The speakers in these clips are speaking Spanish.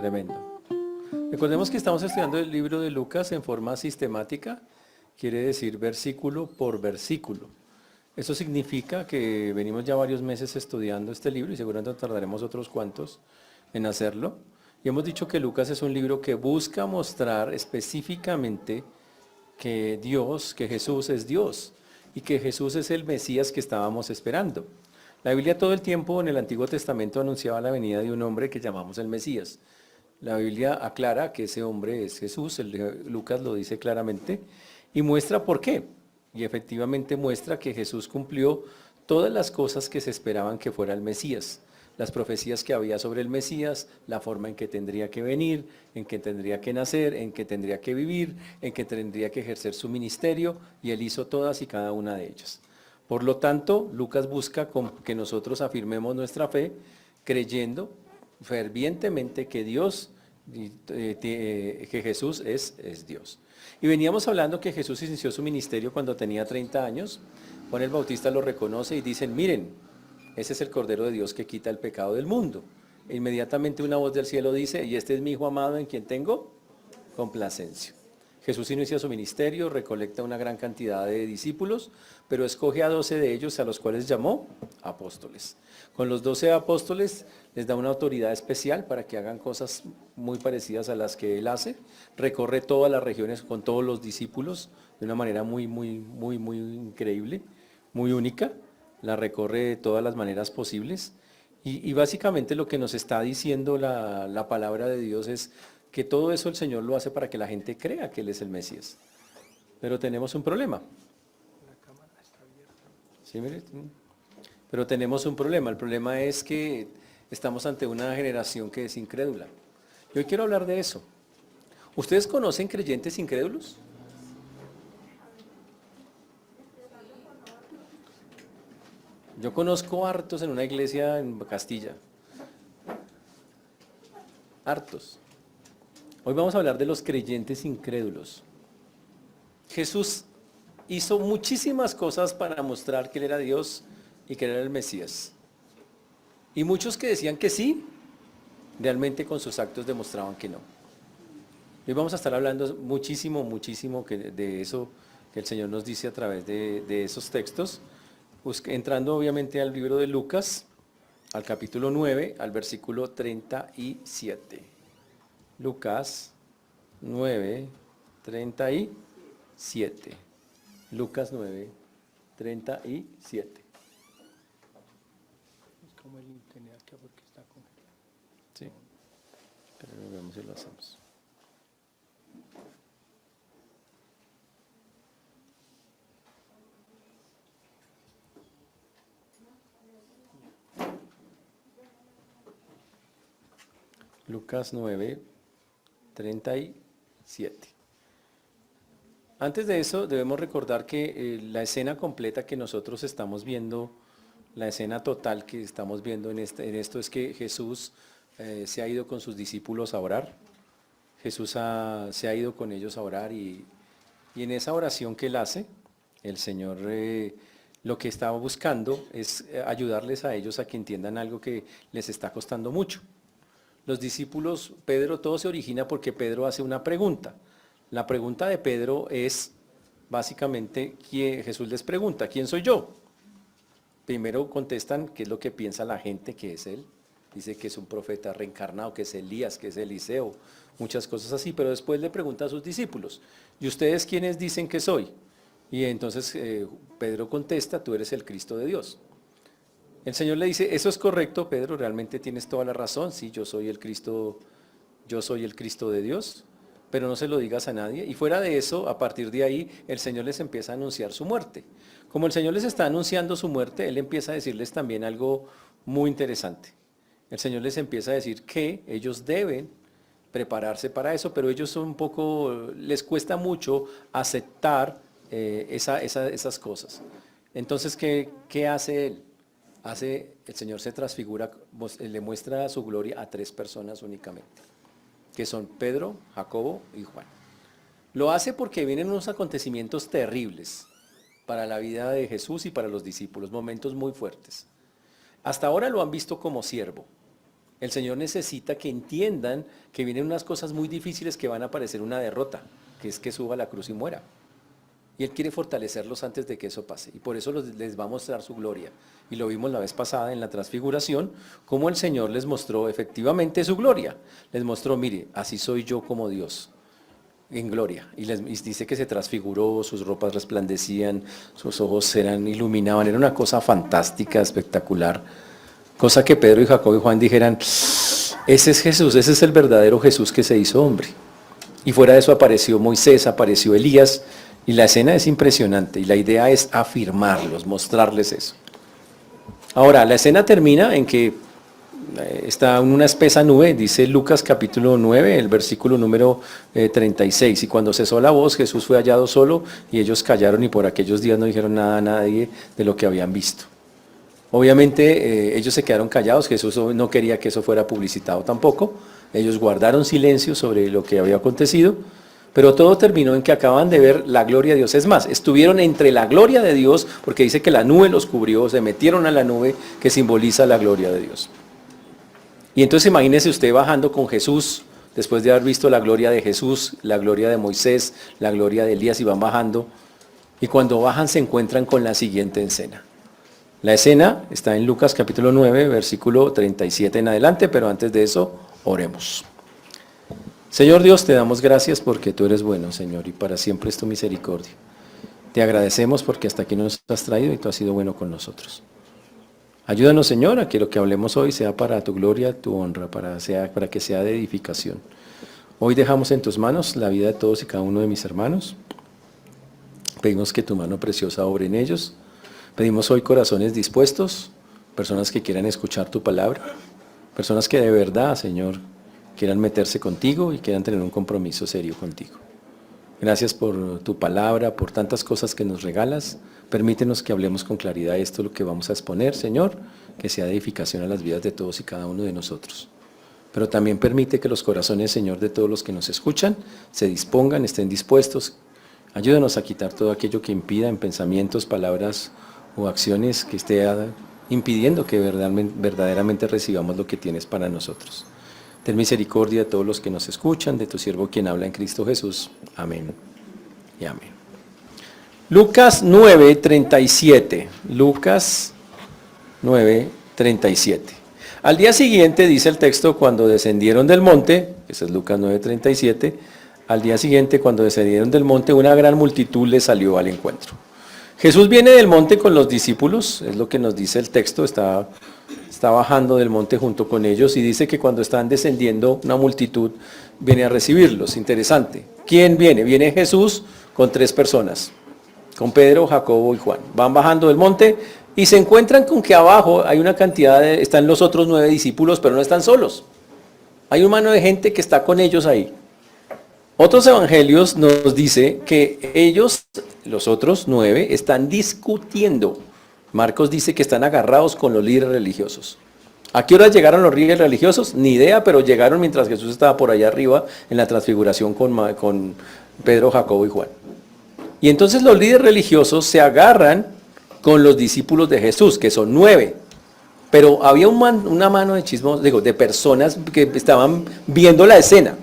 Tremendo. Recordemos que estamos estudiando el libro de Lucas en forma sistemática, quiere decir versículo por versículo. Eso significa que venimos ya varios meses estudiando este libro y seguramente tardaremos otros cuantos en hacerlo. Y hemos dicho que Lucas es un libro que busca mostrar específicamente que Dios, que Jesús es Dios y que Jesús es el Mesías que estábamos esperando. La Biblia todo el tiempo en el Antiguo Testamento anunciaba la venida de un hombre que llamamos el Mesías. La Biblia aclara que ese hombre es Jesús, Lucas lo dice claramente y muestra por qué. Y efectivamente muestra que Jesús cumplió todas las cosas que se esperaban que fuera el Mesías. Las profecías que había sobre el Mesías, la forma en que tendría que venir, en que tendría que nacer, en que tendría que vivir, en que tendría que ejercer su ministerio, y él hizo todas y cada una de ellas. Por lo tanto, Lucas busca que nosotros afirmemos nuestra fe creyendo fervientemente que Dios, que Jesús es Dios. Y veníamos hablando que Jesús inició su ministerio cuando tenía 30 años. Juan el Bautista lo reconoce y dicen, miren, ese es el Cordero de Dios que quita el pecado del mundo. E inmediatamente una voz del cielo dice, y este es mi Hijo amado en quien tengo complacencia. Jesús inicia su ministerio, recolecta una gran cantidad de discípulos, pero escoge a 12 de ellos a los cuales llamó apóstoles. Con los 12 apóstoles les da una autoridad especial para que hagan cosas muy parecidas a las que él hace. Recorre todas las regiones con todos los discípulos de una manera muy increíble, muy única. La recorre de todas las maneras posibles. Y básicamente lo que nos está diciendo la palabra de Dios es que todo eso el Señor lo hace para que la gente crea que Él es el Mesías. Pero tenemos un problema. ¿Sí, mire? Pero tenemos un problema. El problema es que estamos ante una generación que es incrédula. Y hoy quiero hablar de eso. ¿Ustedes conocen creyentes incrédulos? Yo conozco hartos en una iglesia en Castilla. Hartos. Hoy vamos a hablar de los creyentes incrédulos. Jesús hizo muchísimas cosas para mostrar que Él era Dios y que Él era el Mesías. Y muchos que decían que sí, realmente con sus actos demostraban que no. Hoy vamos a estar hablando muchísimo de eso que el Señor nos dice a través de esos textos. Entrando obviamente al libro de Lucas, al capítulo 9, al versículo 37. Lucas 9, 37. Lucas 9, 37. Es como el internet acá porque está congelado. Sí, pero veamos si lo hacemos. Lucas 9, 37. Antes de eso debemos recordar que la escena completa que nosotros estamos viendo, la escena total que estamos viendo en esto es que Jesús se ha ido con sus discípulos a orar. Jesús se ha ido con ellos a orar y en esa oración que él hace, el Señor lo que estaba buscando es ayudarles a ellos a que entiendan algo que les está costando mucho. Los discípulos, Pedro, todo se origina porque Pedro hace una pregunta. La pregunta de Pedro es, básicamente, Jesús les pregunta, ¿quién soy yo? Primero contestan qué es lo que piensa la gente que es él. Dice que es un profeta reencarnado, que es Elías, que es Eliseo, muchas cosas así, pero después le pregunta a sus discípulos, ¿y ustedes quiénes dicen que soy? Y entonces Pedro contesta, tú eres el Cristo de Dios. El Señor le dice, eso es correcto, Pedro, realmente tienes toda la razón, sí, yo soy el Cristo de Dios, pero no se lo digas a nadie. Y fuera de eso, a partir de ahí, el Señor les empieza a anunciar su muerte. Como el Señor les está anunciando su muerte, Él empieza a decirles también algo muy interesante. El Señor les empieza a decir que ellos deben prepararse para eso, pero ellos son les cuesta mucho aceptar esas cosas. Entonces, ¿qué hace Él? El Señor se transfigura, le muestra su gloria a 3 personas únicamente, que son Pedro, Jacobo y Juan. Lo hace porque vienen unos acontecimientos terribles para la vida de Jesús y para los discípulos, momentos muy fuertes. Hasta ahora lo han visto como siervo. El Señor necesita que entiendan que vienen unas cosas muy difíciles que van a parecer una derrota, que es que suba a la cruz y muera. Y Él quiere fortalecerlos antes de que eso pase. Y por eso les va a mostrar su gloria. Y lo vimos la vez pasada en la transfiguración, cómo el Señor les mostró efectivamente su gloria. Les mostró, mire, así soy yo como Dios, en gloria. Y dice que se transfiguró, sus ropas resplandecían, sus ojos iluminaban. Era una cosa fantástica, espectacular. Cosa que Pedro y Jacobo y Juan dijeran, ese es Jesús, ese es el verdadero Jesús que se hizo hombre. Y fuera de eso apareció Moisés, apareció Elías. Y la escena es impresionante y la idea es afirmarlos, mostrarles eso. Ahora, la escena termina en que está en una espesa nube, dice Lucas capítulo 9, el versículo número 36. Y cuando cesó la voz, Jesús fue hallado solo y ellos callaron y por aquellos días no dijeron nada a nadie de lo que habían visto. Obviamente ellos se quedaron callados, Jesús no quería que eso fuera publicitado tampoco. Ellos guardaron silencio sobre lo que había acontecido. Pero todo terminó en que acaban de ver la gloria de Dios. Es más, estuvieron entre la gloria de Dios, porque dice que la nube los cubrió, se metieron a la nube que simboliza la gloria de Dios. Y entonces imagínese usted bajando con Jesús, después de haber visto la gloria de Jesús, la gloria de Moisés, la gloria de Elías, y van bajando. Y cuando bajan se encuentran con la siguiente escena. La escena está en Lucas capítulo 9, versículo 37 en adelante, pero antes de eso, oremos. Señor Dios, te damos gracias porque tú eres bueno, Señor, y para siempre es tu misericordia. Te agradecemos porque hasta aquí nos has traído y tú has sido bueno con nosotros. Ayúdanos, Señor, a que lo que hablemos hoy sea para tu gloria, tu honra, para que sea de edificación. Hoy dejamos en tus manos la vida de todos y cada uno de mis hermanos. Pedimos que tu mano preciosa obre en ellos. Pedimos hoy corazones dispuestos, personas que quieran escuchar tu palabra, personas que de verdad, Señor, quieran meterse contigo y quieran tener un compromiso serio contigo. Gracias por tu palabra, por tantas cosas que nos regalas. Permítenos que hablemos con claridad esto, lo que vamos a exponer, Señor, que sea de edificación a las vidas de todos y cada uno de nosotros. Pero también permite que los corazones, Señor, de todos los que nos escuchan, se dispongan, estén dispuestos. Ayúdanos a quitar todo aquello que impida en pensamientos, palabras o acciones que esté impidiendo que verdaderamente recibamos lo que tienes para nosotros. Ten misericordia de todos los que nos escuchan, de tu siervo quien habla en Cristo Jesús. Amén y amén. Lucas 9, 37. Lucas 9, 37. Al día siguiente, dice el texto, cuando descendieron del monte, ese es Lucas 9, 37, al día siguiente, cuando descendieron del monte, una gran multitud les salió al encuentro. Jesús viene del monte con los discípulos, es lo que nos dice el texto, está bajando del monte junto con ellos y dice que cuando están descendiendo una multitud viene a recibirlos. Interesante. ¿Quién viene? Viene Jesús con 3 personas, con Pedro, Jacobo y Juan. Van bajando del monte y se encuentran con que abajo hay una cantidad están los otros 9 discípulos, pero no están solos. Hay un mano de gente que está con ellos ahí. Otros evangelios nos dice que ellos, los otros 9, están discutiendo. Marcos dice que están agarrados con los líderes religiosos. ¿A qué hora llegaron los líderes religiosos? Ni idea, pero llegaron mientras Jesús estaba por allá arriba en la transfiguración con Pedro, Jacobo y Juan. Y entonces los líderes religiosos se agarran con los discípulos de Jesús, que son 9. Pero había una mano de chismos, de personas que estaban viendo la escena.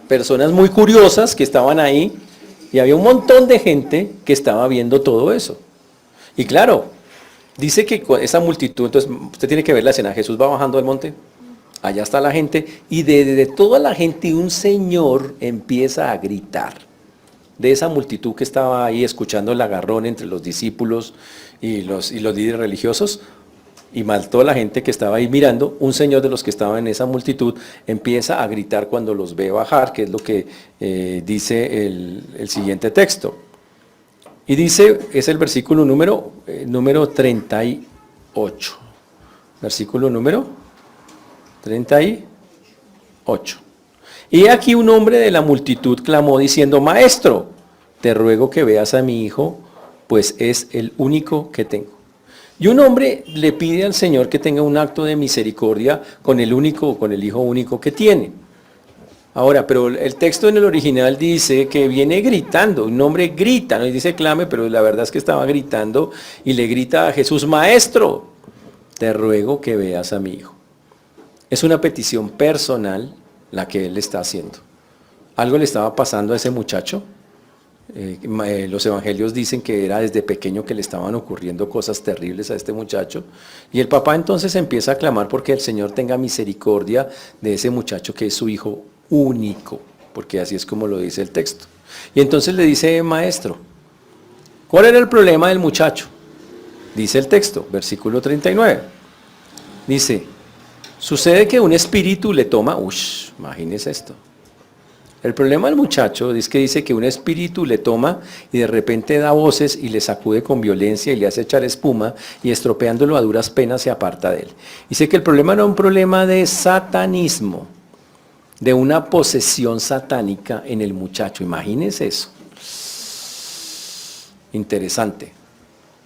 Personas muy curiosas que estaban ahí y había un montón de gente que estaba viendo todo eso. Y claro, dice que esa multitud, entonces usted tiene que ver la escena, Jesús va bajando del monte, allá está la gente, y de toda la gente un señor empieza a gritar, de esa multitud que estaba ahí escuchando el agarrón entre los discípulos y los líderes religiosos, y mal toda la gente que estaba ahí mirando, un señor de los que estaba en esa multitud empieza a gritar cuando los ve bajar, que es lo que dice el siguiente texto. Y dice, es el versículo número 38. Versículo número 38. Y aquí un hombre de la multitud clamó diciendo, Maestro, te ruego que veas a mi hijo, pues es el único que tengo. Y un hombre le pide al Señor que tenga un acto de misericordia con el hijo único que tiene. Ahora, pero el texto en el original dice que viene gritando, un hombre grita, no dice clame, pero la verdad es que estaba gritando y le grita a Jesús, Maestro, te ruego que veas a mi hijo. Es una petición personal la que él está haciendo. Algo le estaba pasando a ese muchacho. Los evangelios dicen que era desde pequeño que le estaban ocurriendo cosas terribles a este muchacho. Y el papá entonces empieza a clamar porque el Señor tenga misericordia de ese muchacho que es su hijo único, porque así es como lo dice el texto. Y entonces le dice, maestro, ¿cuál era el problema del muchacho? Dice el texto, versículo 39. Dice, sucede que un espíritu le toma, imagínese esto. El problema del muchacho es que dice que un espíritu le toma y de repente da voces y le sacude con violencia y le hace echar espuma y estropeándolo a duras penas se aparta de él. Dice que el problema no es un problema de satanismo, de una posesión satánica en el muchacho. Imagínense eso. Interesante.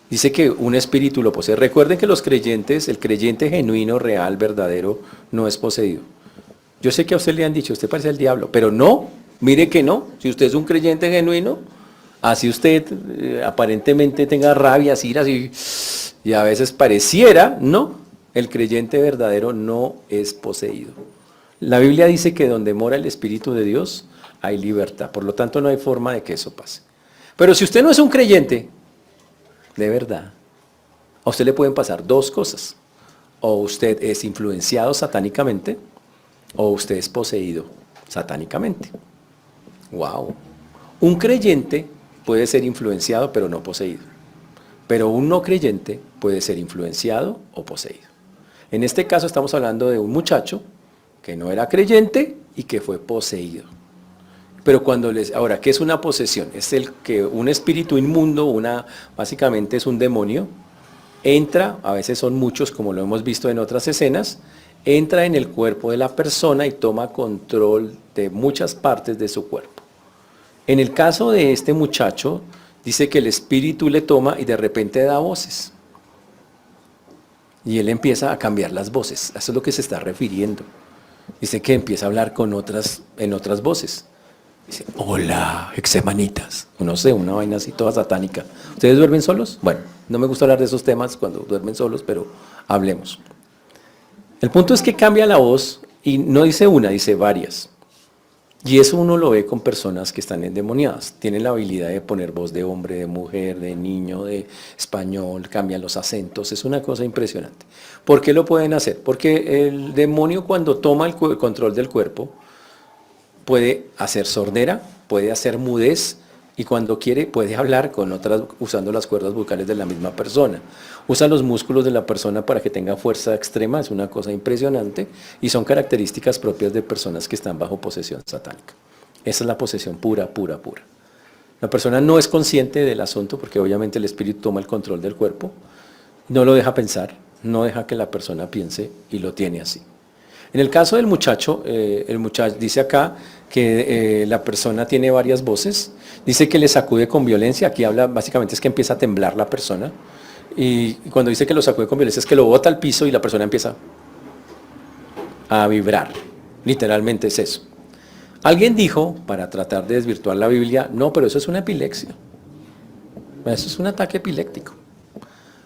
Dice que un espíritu lo posee. Recuerden que los creyentes, el creyente genuino, real, verdadero, no es poseído. Yo sé que a usted le han dicho, usted parece el diablo, pero no, mire que no. Si usted es un creyente genuino, así usted aparentemente tenga rabias, iras y a veces pareciera, no, el creyente verdadero no es poseído. La Biblia dice que donde mora el Espíritu de Dios hay libertad, por lo tanto no hay forma de que eso pase. Pero si usted no es un creyente, de verdad, a usted le pueden pasar dos cosas. O usted es influenciado satánicamente, o usted es poseído satánicamente. ¡Wow! Un creyente puede ser influenciado pero no poseído. Pero un no creyente puede ser influenciado o poseído. En este caso estamos hablando de un muchacho que no era creyente y que fue poseído. Pero ahora, ¿qué es una posesión? Es el que un espíritu inmundo, básicamente es un demonio, entra, a veces son muchos como lo hemos visto en otras escenas, entra en el cuerpo de la persona y toma control de muchas partes de su cuerpo. En el caso de este muchacho, dice que el espíritu le toma y de repente da voces. Y él empieza a cambiar las voces. Eso es lo que se está refiriendo. Dice que empieza a hablar en otras voces. Dice, hola, exemanitas. No sé, una vaina así toda satánica. ¿Ustedes duermen solos? Bueno, no me gusta hablar de esos temas cuando duermen solos, pero hablemos. El punto es que cambia la voz y no dice una, dice varias. Y eso uno lo ve con personas que están endemoniadas. Tienen la habilidad de poner voz de hombre, de mujer, de niño, de español, cambian los acentos. Es una cosa impresionante. ¿Por qué lo pueden hacer? Porque el demonio cuando toma el control del cuerpo puede hacer sordera, puede hacer mudez y cuando quiere puede hablar con otras usando las cuerdas vocales de la misma persona. Usa los músculos de la persona para que tenga fuerza extrema, es una cosa impresionante y son características propias de personas que están bajo posesión satánica. Esa es la posesión pura, pura, pura. La persona no es consciente del asunto porque obviamente el espíritu toma el control del cuerpo, no lo deja pensar, no deja que la persona piense y lo tiene así. En el caso del muchacho, el muchacho dice acá que la persona tiene varias voces, dice que le sacude con violencia, aquí habla básicamente es que empieza a temblar la persona, y cuando dice que lo sacude con violencia es que lo bota al piso y la persona empieza a vibrar, literalmente es eso. Alguien dijo, para tratar de desvirtuar la Biblia, no, pero eso es una epilepsia, eso es un ataque epiléptico.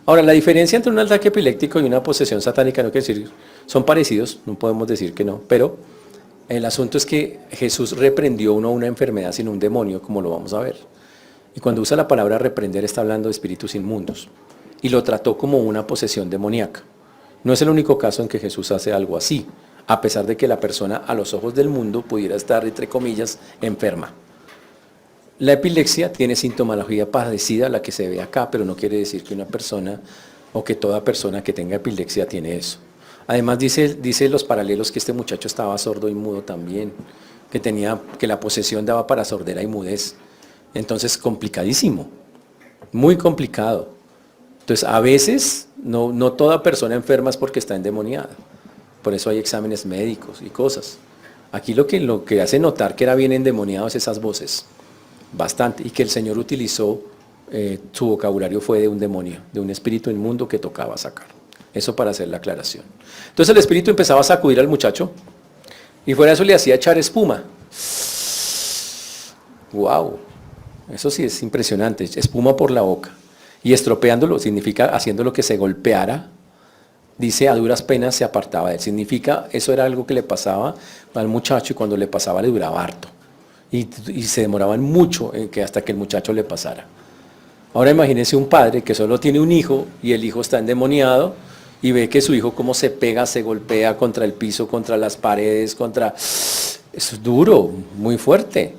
Ahora, la diferencia entre un ataque epiléptico y una posesión satánica no quiere decir, son parecidos, no podemos decir que no, pero el asunto es que Jesús reprendió no una enfermedad, sino un demonio, como lo vamos a ver. Y cuando usa la palabra reprender está hablando de espíritus inmundos. Y lo trató como una posesión demoníaca. No es el único caso en que Jesús hace algo así, a pesar de que la persona a los ojos del mundo pudiera estar, entre comillas, enferma. La epilepsia tiene sintomología parecida a la que se ve acá, pero no quiere decir que una persona o que toda persona que tenga epilepsia tiene eso. Además dice los paralelos que este muchacho estaba sordo y mudo también, que la posesión daba para sordera y mudez. Entonces complicadísimo, muy complicado. Entonces a veces no toda persona enferma es porque está endemoniada. Por eso hay exámenes médicos y cosas. Aquí lo que hace notar que era bien endemoniado es esas voces. Bastante, y que el Señor utilizó, su vocabulario fue de un demonio, de un espíritu inmundo que tocaba sacar. Eso para hacer la aclaración. Entonces el espíritu empezaba a sacudir al muchacho y fuera de eso le hacía echar espuma. ¡Wow! Eso sí es impresionante, espuma por la boca. Y estropeándolo significa haciéndolo que se golpeara dice a duras penas se apartaba de él. Significa, eso era algo que le pasaba al muchacho y cuando le pasaba le duraba harto. Y se demoraban mucho en que hasta que el muchacho le pasara. Ahora imagínense un padre que solo tiene un hijo y el hijo está endemoniado y ve que su hijo como se pega, se golpea contra el piso, contra las paredes, contra... Eso es duro, muy fuerte.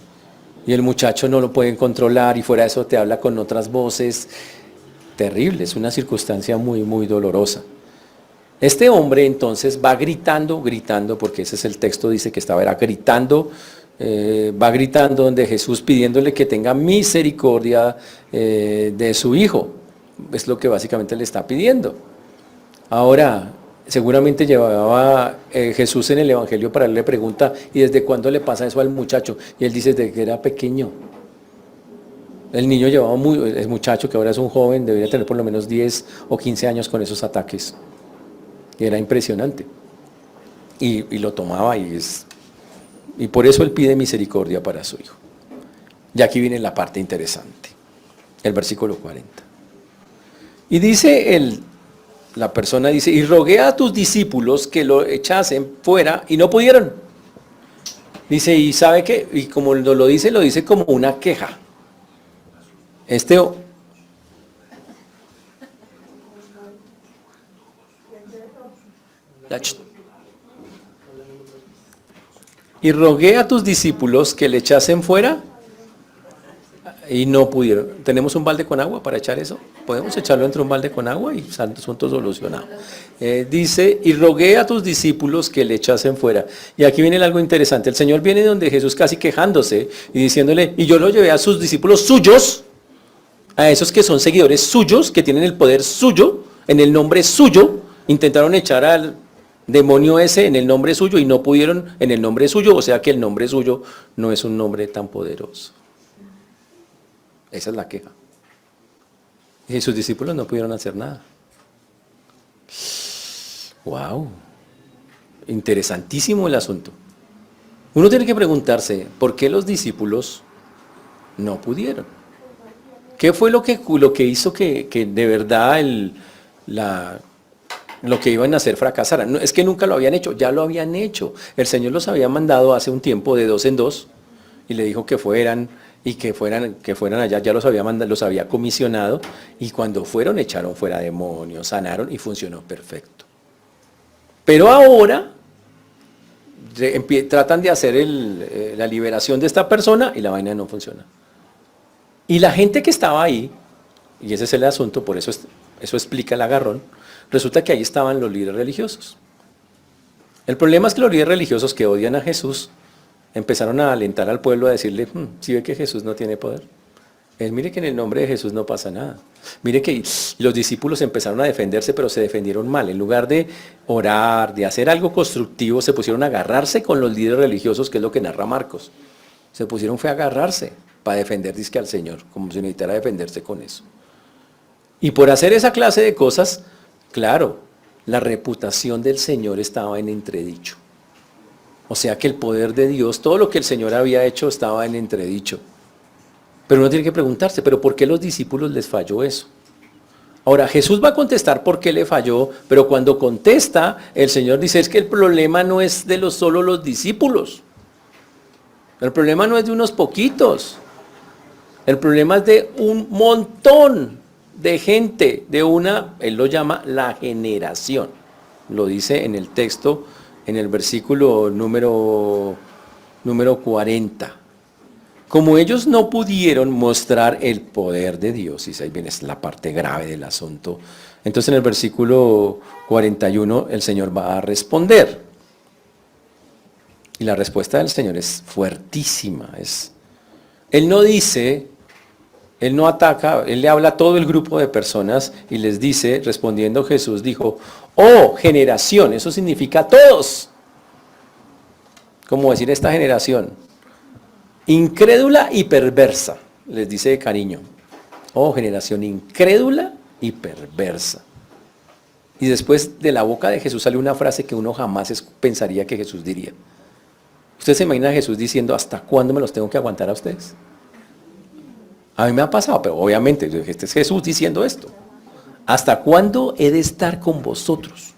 Y el muchacho no lo pueden controlar y fuera de eso te habla con otras voces. Terrible, es una circunstancia muy, muy dolorosa. Este hombre entonces va gritando, porque ese es el texto, dice que era gritando, va gritando donde Jesús pidiéndole que tenga misericordia de su hijo. Es lo que básicamente le está pidiendo. Ahora, seguramente llevaba Jesús en el Evangelio para él le pregunta, ¿y desde cuándo le pasa eso al muchacho? Y él dice, desde que era pequeño. El niño llevaba el muchacho que ahora es un joven, debería tener por lo menos 10 o 15 años con esos ataques. Y era impresionante. Y lo tomaba y por eso él pide misericordia para su hijo. Y aquí viene la parte interesante, el versículo 40. Y dice la persona dice, y rogué a tus discípulos que lo echasen fuera y no pudieron. Dice, y sabe que, y como lo dice como una queja. Y rogué a tus discípulos que le echasen fuera y no pudieron. ¿Tenemos un balde con agua para echar eso? Podemos echarlo entre un balde con agua y asunto solucionado. Dice, y rogué a tus discípulos que le echasen fuera. Y aquí viene algo interesante. El Señor viene donde Jesús casi quejándose y diciéndole, y yo lo llevé a sus discípulos suyos, a esos que son seguidores suyos, que tienen el poder suyo, en el nombre suyo, intentaron echar al demonio ese en el nombre suyo y no pudieron en el nombre suyo, o sea que el nombre suyo no es un nombre tan poderoso. Esa es la queja. Y sus discípulos no pudieron hacer nada. Wow, interesantísimo el asunto. Uno tiene que preguntarse, ¿por qué los discípulos no pudieron? ¿Qué fue lo que hizo que de verdad lo que iban a hacer fracasara? No, es que nunca lo habían hecho, ya lo habían hecho. El Señor los había mandado hace un tiempo de 2 en 2 y le dijo que fueran y que fueran allá, ya los había comisionado y cuando fueron echaron fuera demonios, sanaron y funcionó perfecto. Pero ahora tratan de hacer la liberación de esta persona y la vaina no funciona. Y la gente que estaba ahí, y ese es el asunto, por eso explica el agarrón, resulta que ahí estaban los líderes religiosos. El problema es que los líderes religiosos que odian a Jesús empezaron a alentar al pueblo a decirle, si ve que Jesús no tiene poder. Mire que en el nombre de Jesús no pasa nada. Mire que los discípulos empezaron a defenderse, pero se defendieron mal. En lugar de orar, de hacer algo constructivo, se pusieron a agarrarse con los líderes religiosos, que es lo que narra Marcos. Se pusieron fue a agarrarse para defender dizque al Señor, como si necesitara defenderse con eso. Y por hacer esa clase de cosas, claro, la reputación del Señor estaba en entredicho. O sea que el poder de Dios, todo lo que el Señor había hecho estaba en entredicho. Pero uno tiene que preguntarse, ¿pero por qué los discípulos les falló eso? Ahora, Jesús va a contestar por qué le falló, pero cuando contesta, el Señor dice, es que el problema no es de solo los discípulos. El problema no es de unos poquitos. El problema es de un montón de gente, él lo llama la generación. Lo dice en el texto, en el versículo número 40. Como ellos no pudieron mostrar el poder de Dios, y ahí viene la parte grave del asunto, entonces en el versículo 41 el Señor va a responder. Y la respuesta del Señor es fuertísima. Él no dice, Él no ataca, Él le habla a todo el grupo de personas y les dice, respondiendo Jesús, dijo, oh generación, eso significa todos. ¿Cómo decir esta generación? Incrédula y perversa, les dice de cariño. Oh generación incrédula y perversa. Y después de la boca de Jesús sale una frase que uno jamás pensaría que Jesús diría. ¿Usted se imagina a Jesús diciendo, ¿hasta cuándo me los tengo que aguantar a ustedes? A mí me ha pasado, pero obviamente, este es Jesús diciendo esto. ¿Hasta cuándo he de estar con vosotros?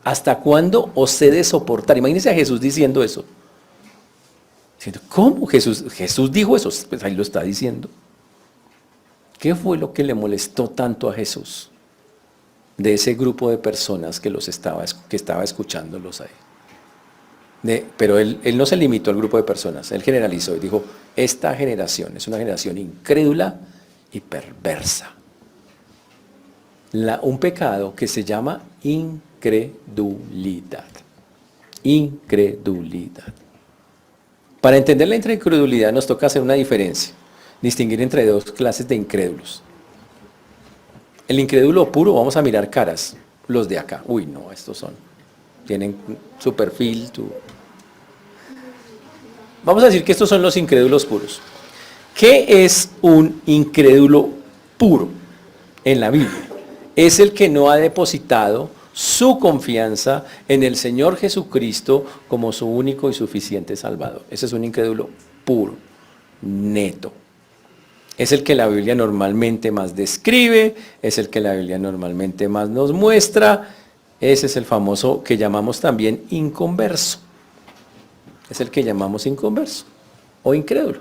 ¿hasta cuándo os he de soportar? Imagínense a Jesús diciendo eso. Diciendo, ¿cómo Jesús dijo eso? Pues ahí lo está diciendo. ¿Qué fue lo que le molestó tanto a Jesús de ese grupo de personas que estaba escuchándolos ahí? Pero él no se limitó al grupo de personas, él generalizó y dijo, esta generación es una generación incrédula y perversa. Un pecado que se llama incredulidad. Incredulidad. Para entender la incredulidad nos toca hacer una diferencia, distinguir entre dos clases de incrédulos. El incrédulo puro, vamos a mirar caras, los de acá. Uy, no, estos tienen su perfil, Vamos a decir que estos son los incrédulos puros. ¿Qué es un incrédulo puro en la Biblia? Es el que no ha depositado su confianza en el Señor Jesucristo como su único y suficiente Salvador. Ese es un incrédulo puro, neto. Es el que la Biblia normalmente más describe, es el que la Biblia normalmente más nos muestra. Ese es el famoso que llamamos también inconverso. Es el que llamamos inconverso o incrédulo.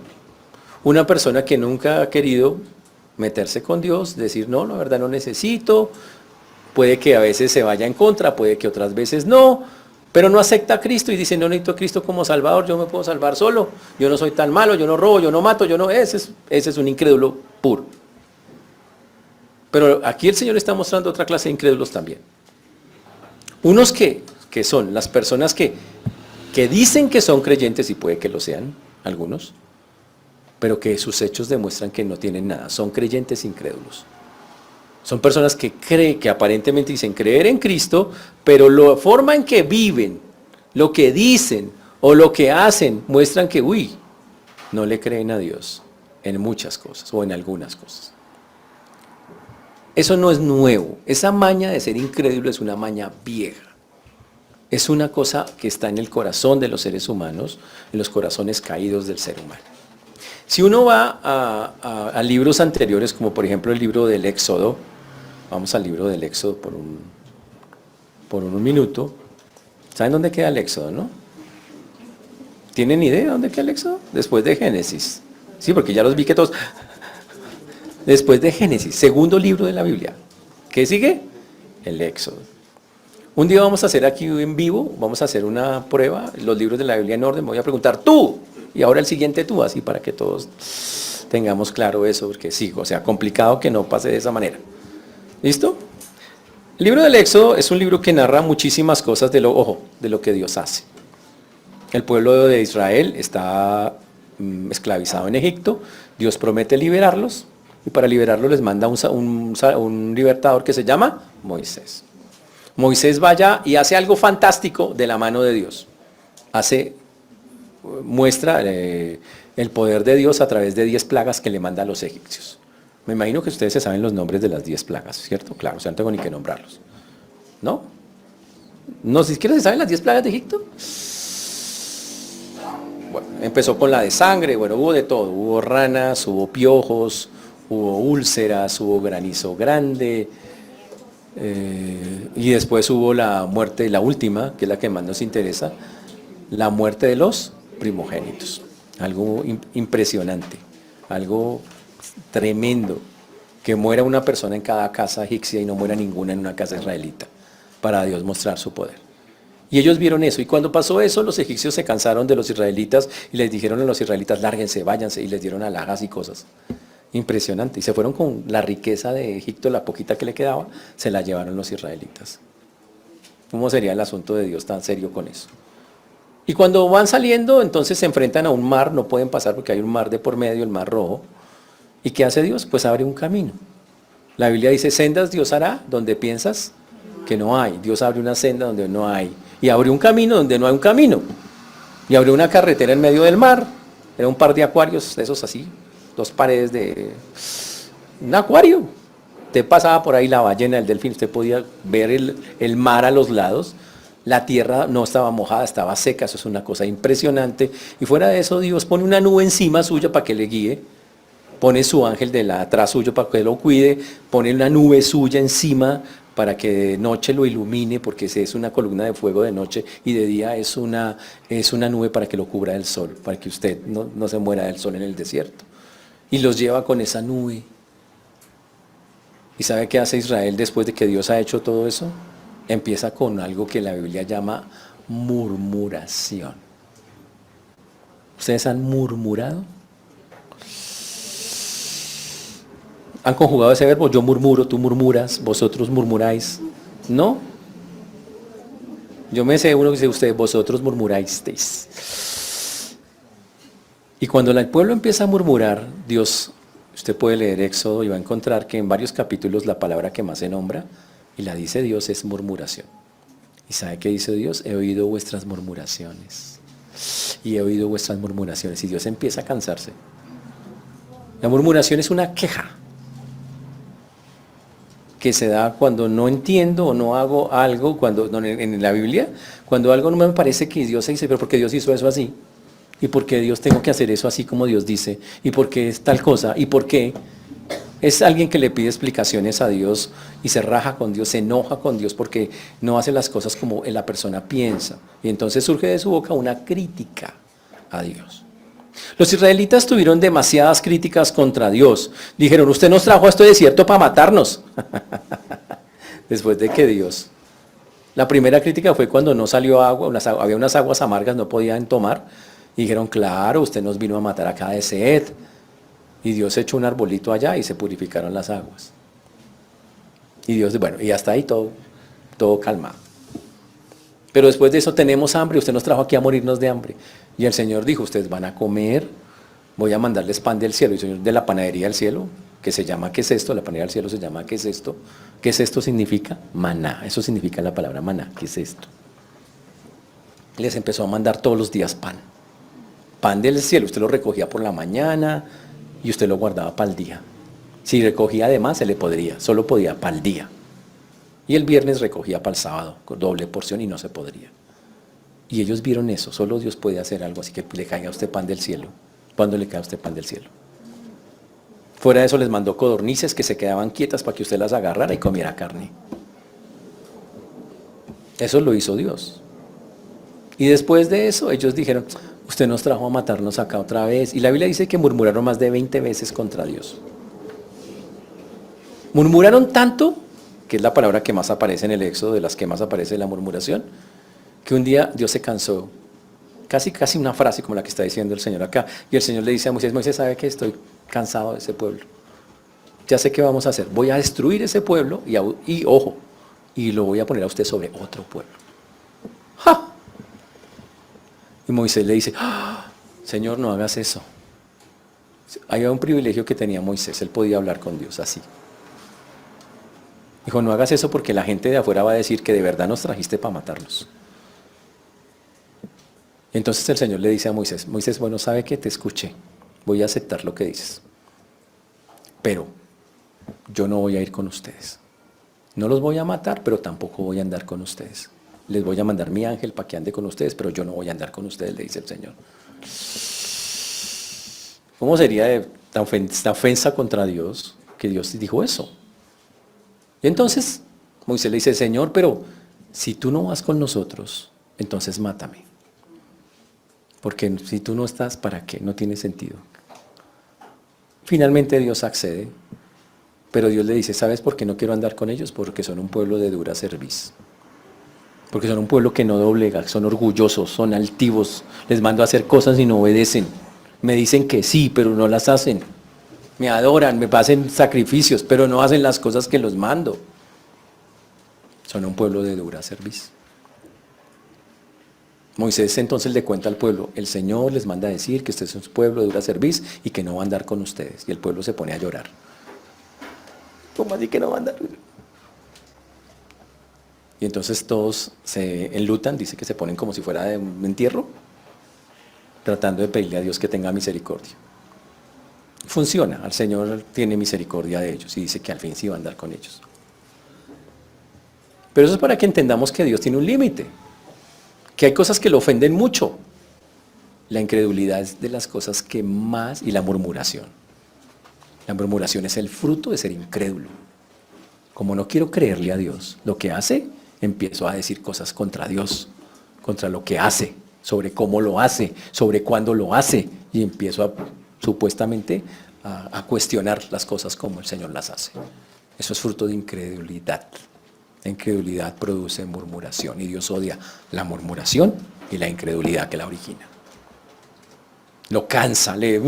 Una persona que nunca ha querido meterse con Dios, decir, no, la verdad no necesito, puede que a veces se vaya en contra, puede que otras veces no, pero no acepta a Cristo y dice, no necesito a Cristo como Salvador, yo me puedo salvar solo, yo no soy tan malo, yo no robo, yo no mato, ese es un incrédulo puro. Pero aquí el Señor está mostrando otra clase de incrédulos también. Unos que son las personas que dicen que son creyentes, y puede que lo sean, algunos, pero que sus hechos demuestran que no tienen nada, son creyentes incrédulos. Son personas que aparentemente dicen creer en Cristo, pero la forma en que viven, lo que dicen o lo que hacen, muestran que, no le creen a Dios en muchas cosas o en algunas cosas. Eso no es nuevo, esa maña de ser incrédulo es una maña vieja. Es una cosa que está en el corazón de los seres humanos, en los corazones caídos del ser humano. Si uno va a libros anteriores, como por ejemplo el libro del Éxodo, vamos al libro del Éxodo por un minuto. ¿Saben dónde queda el Éxodo, no? ¿Tienen idea dónde queda el Éxodo? Después de Génesis. Sí, porque ya los vi que todos... Después de Génesis, segundo libro de la Biblia. ¿Qué sigue? El Éxodo. Un día vamos a hacer aquí en vivo, vamos a hacer una prueba, los libros de la Biblia en orden, me voy a preguntar tú, y ahora el siguiente tú, así para que todos tengamos claro eso, porque sí, o sea, complicado que no pase de esa manera. ¿Listo? El libro del Éxodo es un libro que narra muchísimas cosas de lo que Dios hace. El pueblo de Israel está esclavizado en Egipto, Dios promete liberarlos, y para liberarlos les manda un libertador que se llama Moisés. Moisés va allá y hace algo fantástico de la mano de Dios. Muestra el poder de Dios a través de 10 plagas que le manda a los egipcios. Me imagino que ustedes se saben los nombres de las 10 plagas, ¿cierto? Claro, o sea, no tengo ni que nombrarlos. ¿No? ¿No siquiera se saben las 10 plagas de Egipto? Bueno, empezó con la de sangre, bueno, hubo de todo. Hubo ranas, hubo piojos, hubo úlceras, hubo granizo grande... y después hubo la muerte, la última, que es la que más nos interesa, la muerte de los primogénitos. Algo impresionante, algo tremendo, que muera una persona en cada casa egipcia y no muera ninguna en una casa israelita, para Dios mostrar su poder. Y ellos vieron eso, y cuando pasó eso, los egipcios se cansaron de los israelitas y les dijeron a los israelitas, lárguense, váyanse, y les dieron alhajas y cosas. Impresionante, y se fueron con la riqueza de Egipto, la poquita que le quedaba, se la llevaron los israelitas. ¿Cómo sería el asunto de Dios tan serio con eso? Y cuando van saliendo, entonces se enfrentan a un mar, no pueden pasar porque hay un mar de por medio, el mar Rojo. ¿Y qué hace Dios? Pues abre un camino. La Biblia dice, sendas Dios hará donde piensas que no hay. Dios abre una senda donde no hay. Y abre un camino donde no hay un camino. Y abrió una carretera en medio del mar. Era un par de acuarios, de esos así, 2 paredes de un acuario. Usted pasaba por ahí la ballena, el delfín, usted podía ver el mar a los lados. La tierra no estaba mojada, estaba seca, eso es una cosa impresionante. Y fuera de eso, Dios pone una nube encima suya para que le guíe. Pone su ángel atrás suyo para que lo cuide. Pone una nube suya encima para que de noche lo ilumine, porque es una columna de fuego de noche, y de día es una nube para que lo cubra del sol, para que usted no se muera del sol en el desierto. Y los lleva con esa nube. ¿Y sabe qué hace Israel después de que Dios ha hecho todo eso? Empieza con algo que la Biblia llama murmuración. ¿Ustedes han murmurado? ¿Han conjugado ese verbo? Yo murmuro, tú murmuras, vosotros murmuráis. ¿No? Yo me sé uno que dice ustedes, vosotros murmuráis. Y cuando el pueblo empieza a murmurar, Dios, usted puede leer Éxodo y va a encontrar que en varios capítulos la palabra que más se nombra, y la dice Dios, es murmuración. ¿Y sabe qué dice Dios? He oído vuestras murmuraciones. Y he oído vuestras murmuraciones. Y Dios empieza a cansarse. La murmuración es una queja que se da cuando no entiendo o no hago algo, cuando en la Biblia, cuando algo no me parece que Dios dice, pero porque Dios hizo eso así, y porque Dios tengo que hacer eso así como Dios dice, y porque es tal cosa, y por qué. Es alguien que le pide explicaciones a Dios y se raja con Dios, se enoja con Dios porque no hace las cosas como la persona piensa. Y entonces surge de su boca una crítica a Dios. Los israelitas tuvieron demasiadas críticas contra Dios. Dijeron, usted nos trajo a este desierto para matarnos. Después de que Dios. La primera crítica fue cuando no salió agua, había unas aguas amargas, no podían tomar. Y dijeron, claro, usted nos vino a matar acá de sed. Y Dios echó un arbolito allá y se purificaron las aguas. Y Dios, bueno, y hasta ahí todo calmado. Pero después de eso tenemos hambre, usted nos trajo aquí a morirnos de hambre. Y el Señor dijo, ustedes van a comer, voy a mandarles pan del cielo. Y el Señor de la panadería del cielo, que se llama, ¿qué es esto? La panadería del cielo se llama, ¿qué es esto? ¿Qué es esto? Significa maná. Eso significa la palabra maná. ¿Qué es esto? Les empezó a mandar todos los días pan. Pan del cielo, usted lo recogía por la mañana y usted lo guardaba para el día. Si recogía además, se le podría, solo podía para el día. Y el viernes recogía para el sábado, con doble porción y no se podría. Y ellos vieron eso, solo Dios puede hacer algo así que le caiga a usted pan del cielo. ¿Cuándo le cae a usted pan del cielo? Fuera de eso les mandó codornices que se quedaban quietas para que usted las agarrara y comiera carne. Eso lo hizo Dios. Y después de eso ellos dijeron, usted nos trajo a matarnos acá otra vez. Y la Biblia dice que murmuraron más de 20 veces contra Dios. Murmuraron tanto, que es la palabra que más aparece en el Éxodo, de las que más aparece la murmuración, que un día Dios se cansó. Casi una frase como la que está diciendo el Señor acá. Y el Señor le dice a Moisés, Moisés, ¿sabe que estoy cansado de ese pueblo? Ya sé qué vamos a hacer. Voy a destruir ese pueblo y ojo, y lo voy a poner a usted sobre otro pueblo. ¡Ja! Y Moisés le dice, ¡ah! Señor, no hagas eso. Había un privilegio que tenía Moisés, él podía hablar con Dios así. Dijo, no hagas eso porque la gente de afuera va a decir que de verdad nos trajiste para matarnos. Entonces el Señor le dice a Moisés, Moisés, bueno, sabe que te escuché, voy a aceptar lo que dices, pero yo no voy a ir con ustedes. No los voy a matar, pero tampoco voy a andar con ustedes. Les voy a mandar mi ángel para que ande con ustedes, pero yo no voy a andar con ustedes, le dice el Señor. ¿Cómo sería esta ofensa contra Dios que Dios dijo eso? Y entonces Moisés le dice, Señor, pero si tú no vas con nosotros, entonces mátame. Porque si tú no estás, ¿para qué? No tiene sentido. Finalmente Dios accede, pero Dios le dice, ¿sabes por qué no quiero andar con ellos? Porque son un pueblo de dura cerviz. Porque son un pueblo que no doblega, son orgullosos, son altivos, les mando a hacer cosas y no obedecen. Me dicen que sí, pero no las hacen. Me adoran, me hacen sacrificios, pero no hacen las cosas que los mando. Son un pueblo de dura cerviz. Moisés entonces le cuenta al pueblo, el Señor les manda a decir que este es un pueblo de dura cerviz y que no va a andar con ustedes. Y el pueblo se pone a llorar. ¿Cómo así que no va a andar? Y entonces todos se enlutan, dice que se ponen como si fuera de un entierro, tratando de pedirle a Dios que tenga misericordia. Funciona, el Señor tiene misericordia de ellos y dice que al fin sí va a andar con ellos. Pero eso es para que entendamos que Dios tiene un límite, que hay cosas que lo ofenden mucho. La incredulidad es de las cosas que más, y la murmuración. La murmuración es el fruto de ser incrédulo. Como no quiero creerle a Dios, lo que hace, empiezo a decir cosas contra Dios, contra lo que hace, sobre cómo lo hace, sobre cuándo lo hace, y empiezo supuestamente a cuestionar las cosas como el Señor las hace. Eso es fruto de incredulidad. La incredulidad produce murmuración y Dios odia la murmuración y la incredulidad que la origina. Lo cansa, le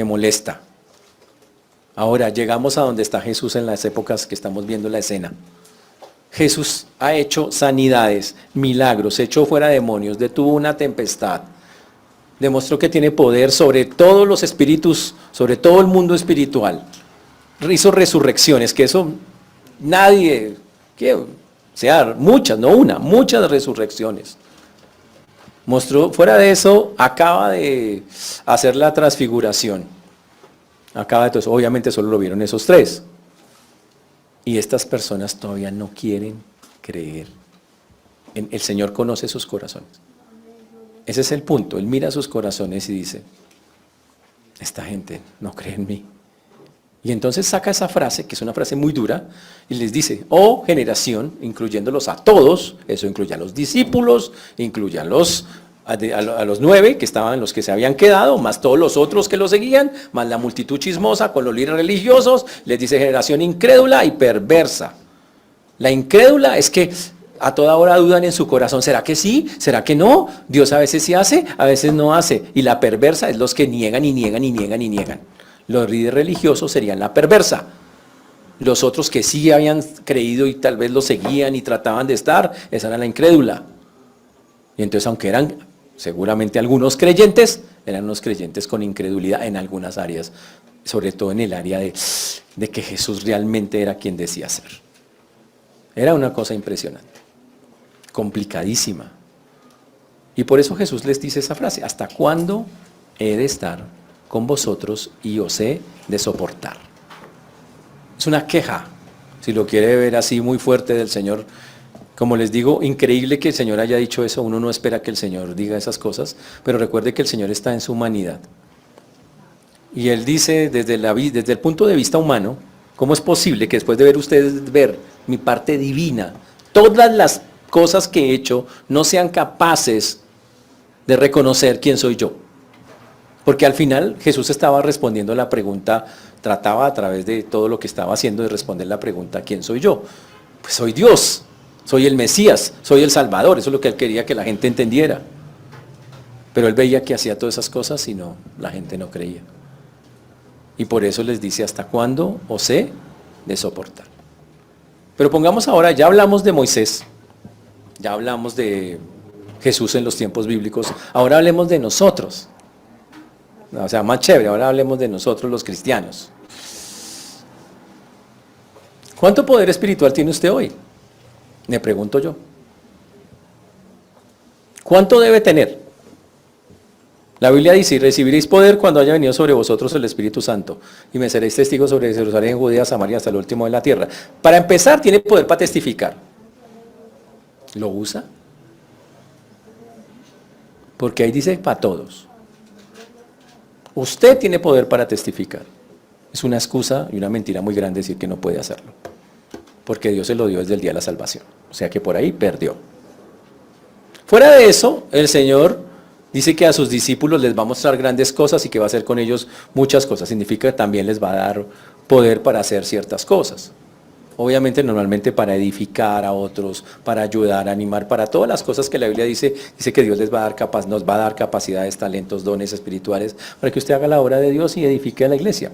molesta. Ahora llegamos a donde está Jesús en las épocas que estamos viendo la escena. Jesús ha hecho sanidades, milagros, echó fuera demonios, detuvo una tempestad, demostró que tiene poder sobre todos los espíritus, sobre todo el mundo espiritual. Hizo resurrecciones, que eso nadie, muchas, no una, muchas resurrecciones. Mostró, fuera de eso, acaba de hacer la transfiguración. Acaba de todo eso, obviamente solo lo vieron esos 3. Y estas personas todavía no quieren creer. El Señor conoce sus corazones. Ese es el punto. Él mira sus corazones y dice, esta gente no cree en mí. Y entonces saca esa frase, que es una frase muy dura, y les dice, oh generación, incluyéndolos a todos, eso incluye a los discípulos, incluye a los 9 que estaban, los que se habían quedado, más todos los otros que lo seguían, más la multitud chismosa con los líderes religiosos, les dice generación incrédula y perversa. La incrédula es que a toda hora dudan en su corazón, ¿será que sí? ¿Será que no? Dios a veces sí hace, a veces no hace. Y la perversa es los que niegan y niegan y niegan y niegan. Los líderes religiosos serían la perversa. Los otros que sí habían creído y tal vez lo seguían y trataban de estar, esa era la incrédula. Y entonces, aunque eran seguramente algunos creyentes, eran unos creyentes con incredulidad en algunas áreas, sobre todo en el área de que Jesús realmente era quien decía ser. Era una cosa impresionante, complicadísima. Y por eso Jesús les dice esa frase, ¿hasta cuándo he de estar con vosotros y os he de soportar? Es una queja, si lo quiere ver así, muy fuerte del Señor. Como les digo, increíble que el Señor haya dicho eso, uno no espera que el Señor diga esas cosas, pero recuerde que el Señor está en su humanidad. Y Él dice desde el punto de vista humano, ¿cómo es posible que después de ver ustedes ver mi parte divina, todas las cosas que he hecho, no sean capaces de reconocer quién soy yo? Porque al final Jesús estaba respondiendo la pregunta, trataba a través de todo lo que estaba haciendo de responder la pregunta, ¿quién soy yo? Pues soy Dios, soy el Mesías, soy el Salvador, eso es lo que Él quería que la gente entendiera. Pero Él veía que hacía todas esas cosas y no, la gente no creía. Y por eso les dice, ¿hasta cuándo os he de soportar? Pero pongamos ahora, ya hablamos de Moisés, ya hablamos de Jesús en los tiempos bíblicos, ahora hablemos de nosotros. O sea, más chévere, ahora hablemos de nosotros los cristianos. ¿Cuánto poder espiritual tiene usted hoy? Me pregunto yo. ¿Cuánto debe tener? La Biblia dice, y recibiréis poder cuando haya venido sobre vosotros el Espíritu Santo, y me seréis testigos sobre Jerusalén, Judea, Samaria, hasta el último de la tierra. Para empezar, tiene poder para testificar. ¿Lo usa? Porque ahí dice para todos. Usted tiene poder para testificar. Es una excusa y una mentira muy grande decir que no puede hacerlo. Porque Dios se lo dio desde el día de la salvación. O sea que por ahí perdió. Fuera de eso, el Señor dice que a sus discípulos les va a mostrar grandes cosas y que va a hacer con ellos muchas cosas. Significa que también les va a dar poder para hacer ciertas cosas. Obviamente, normalmente para edificar a otros, para ayudar, animar, para todas las cosas que la Biblia dice que Dios nos va a dar capacidades, talentos, dones espirituales, para que usted haga la obra de Dios y edifique a la iglesia.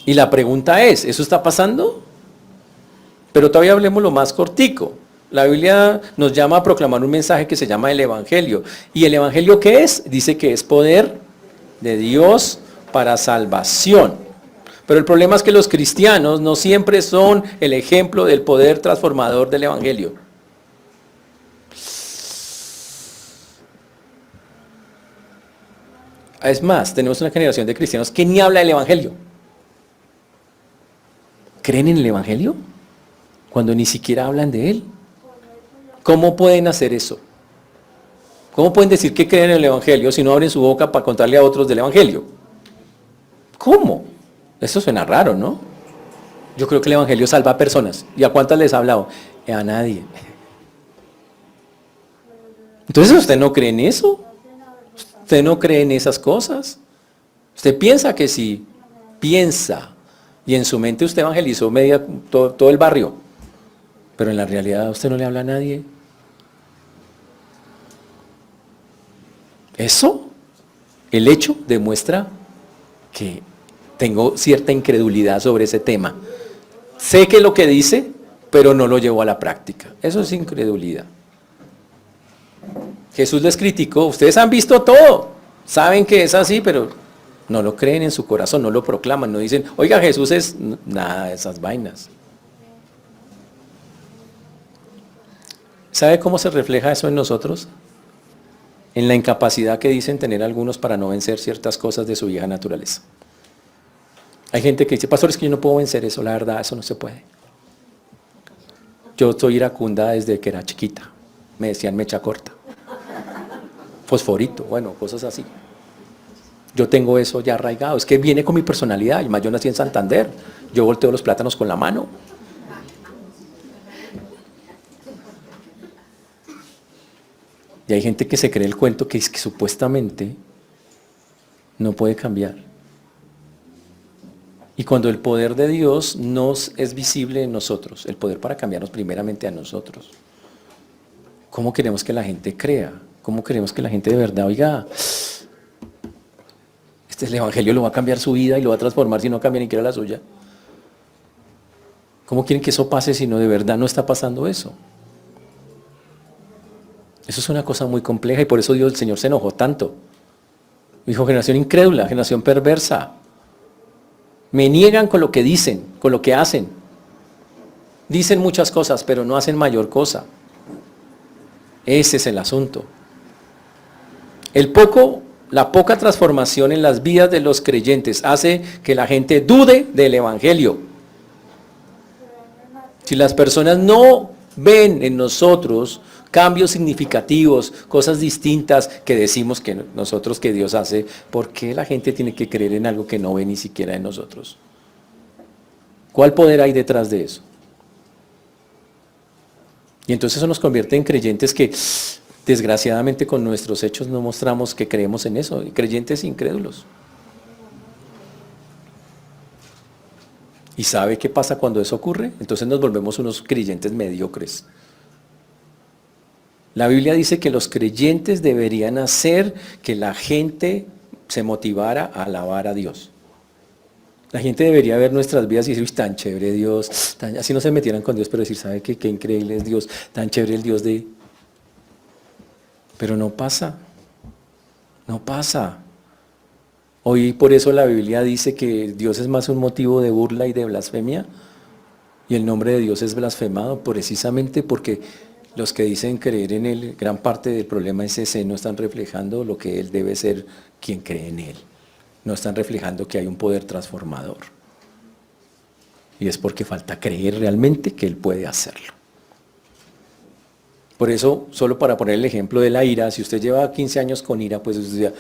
Y la pregunta es, ¿eso está pasando? Pero todavía hablemos lo más cortico. La Biblia nos llama a proclamar un mensaje que se llama el Evangelio. ¿Y el Evangelio qué es? Dice que es poder de Dios para salvación. Pero el problema es que los cristianos no siempre son el ejemplo del poder transformador del Evangelio. Es más, tenemos una generación de cristianos que ni habla del Evangelio. ¿Creen en el Evangelio? Cuando ni siquiera hablan de él. ¿Cómo pueden hacer eso? ¿Cómo pueden decir que creen en el Evangelio si no abren su boca para contarle a otros del Evangelio? ¿Cómo? Eso suena raro, ¿no? Yo creo que el Evangelio salva a personas. ¿Y a cuántas les ha hablado? A nadie. Entonces usted no cree en eso. Usted no cree en esas cosas. Usted piensa que sí. Piensa. Y en su mente usted evangelizó todo el barrio. Pero en la realidad usted no le habla a nadie. Eso, el hecho demuestra que tengo cierta incredulidad sobre ese tema. Sé que lo que dice, pero no lo llevo a la práctica. Eso es incredulidad. Jesús les criticó, ustedes han visto todo, saben que es así, pero no lo creen en su corazón, no lo proclaman, no dicen, oiga, Jesús es nada de esas vainas. ¿Sabe cómo se refleja eso en nosotros? En la incapacidad que dicen tener algunos para no vencer ciertas cosas de su vieja naturaleza. Hay gente que dice, pastor, es que yo no puedo vencer eso, la verdad, eso no se puede. Yo soy iracunda desde que era chiquita, me decían mecha corta, fosforito, bueno, cosas así. Yo tengo eso ya arraigado, es que viene con mi personalidad, además yo nací en Santander, yo volteo los plátanos con la mano. Y hay gente que se cree el cuento que es que supuestamente no puede cambiar. Y cuando el poder de Dios nos es visible en nosotros, el poder para cambiarnos primeramente a nosotros, ¿cómo queremos que la gente crea? ¿Cómo queremos que la gente de verdad oiga? El Evangelio lo va a cambiar su vida y lo va a transformar si no cambia ni siquiera la suya. ¿Cómo quieren que eso pase si no de verdad no está pasando eso? Eso es una cosa muy compleja y por eso Dios, el Señor se enojó tanto. Dijo, generación incrédula, generación perversa. Me niegan con lo que dicen, con lo que hacen. Dicen muchas cosas, pero no hacen mayor cosa. Ese es el asunto. La poca transformación en las vidas de los creyentes hace que la gente dude del Evangelio. Si las personas no ven en nosotros cambios significativos, cosas distintas que decimos que nosotros que Dios hace, ¿por qué la gente tiene que creer en algo que no ve ni siquiera en nosotros? ¿Cuál poder hay detrás de eso? Y entonces eso nos convierte en creyentes que desgraciadamente con nuestros hechos no mostramos que creemos en eso, creyentes incrédulos. ¿Y sabe qué pasa cuando eso ocurre? Entonces nos volvemos unos creyentes mediocres. La Biblia dice que los creyentes deberían hacer que la gente se motivara a alabar a Dios. La gente debería ver nuestras vidas y decir, uy, tan chévere Dios, así no se metieran con Dios, pero decir, ¿sabe qué? Qué increíble es Dios, tan chévere el Dios de... Pero no pasa, no pasa. Hoy por eso la Biblia dice que Dios es más un motivo de burla y de blasfemia, y el nombre de Dios es blasfemado precisamente porque los que dicen creer en Él, gran parte del problema es ese, no están reflejando lo que Él debe ser quien cree en Él. No están reflejando que hay un poder transformador. Y es porque falta creer realmente que Él puede hacerlo. Por eso, solo para poner el ejemplo de la ira, si usted lleva 15 años con ira, pues usted dice,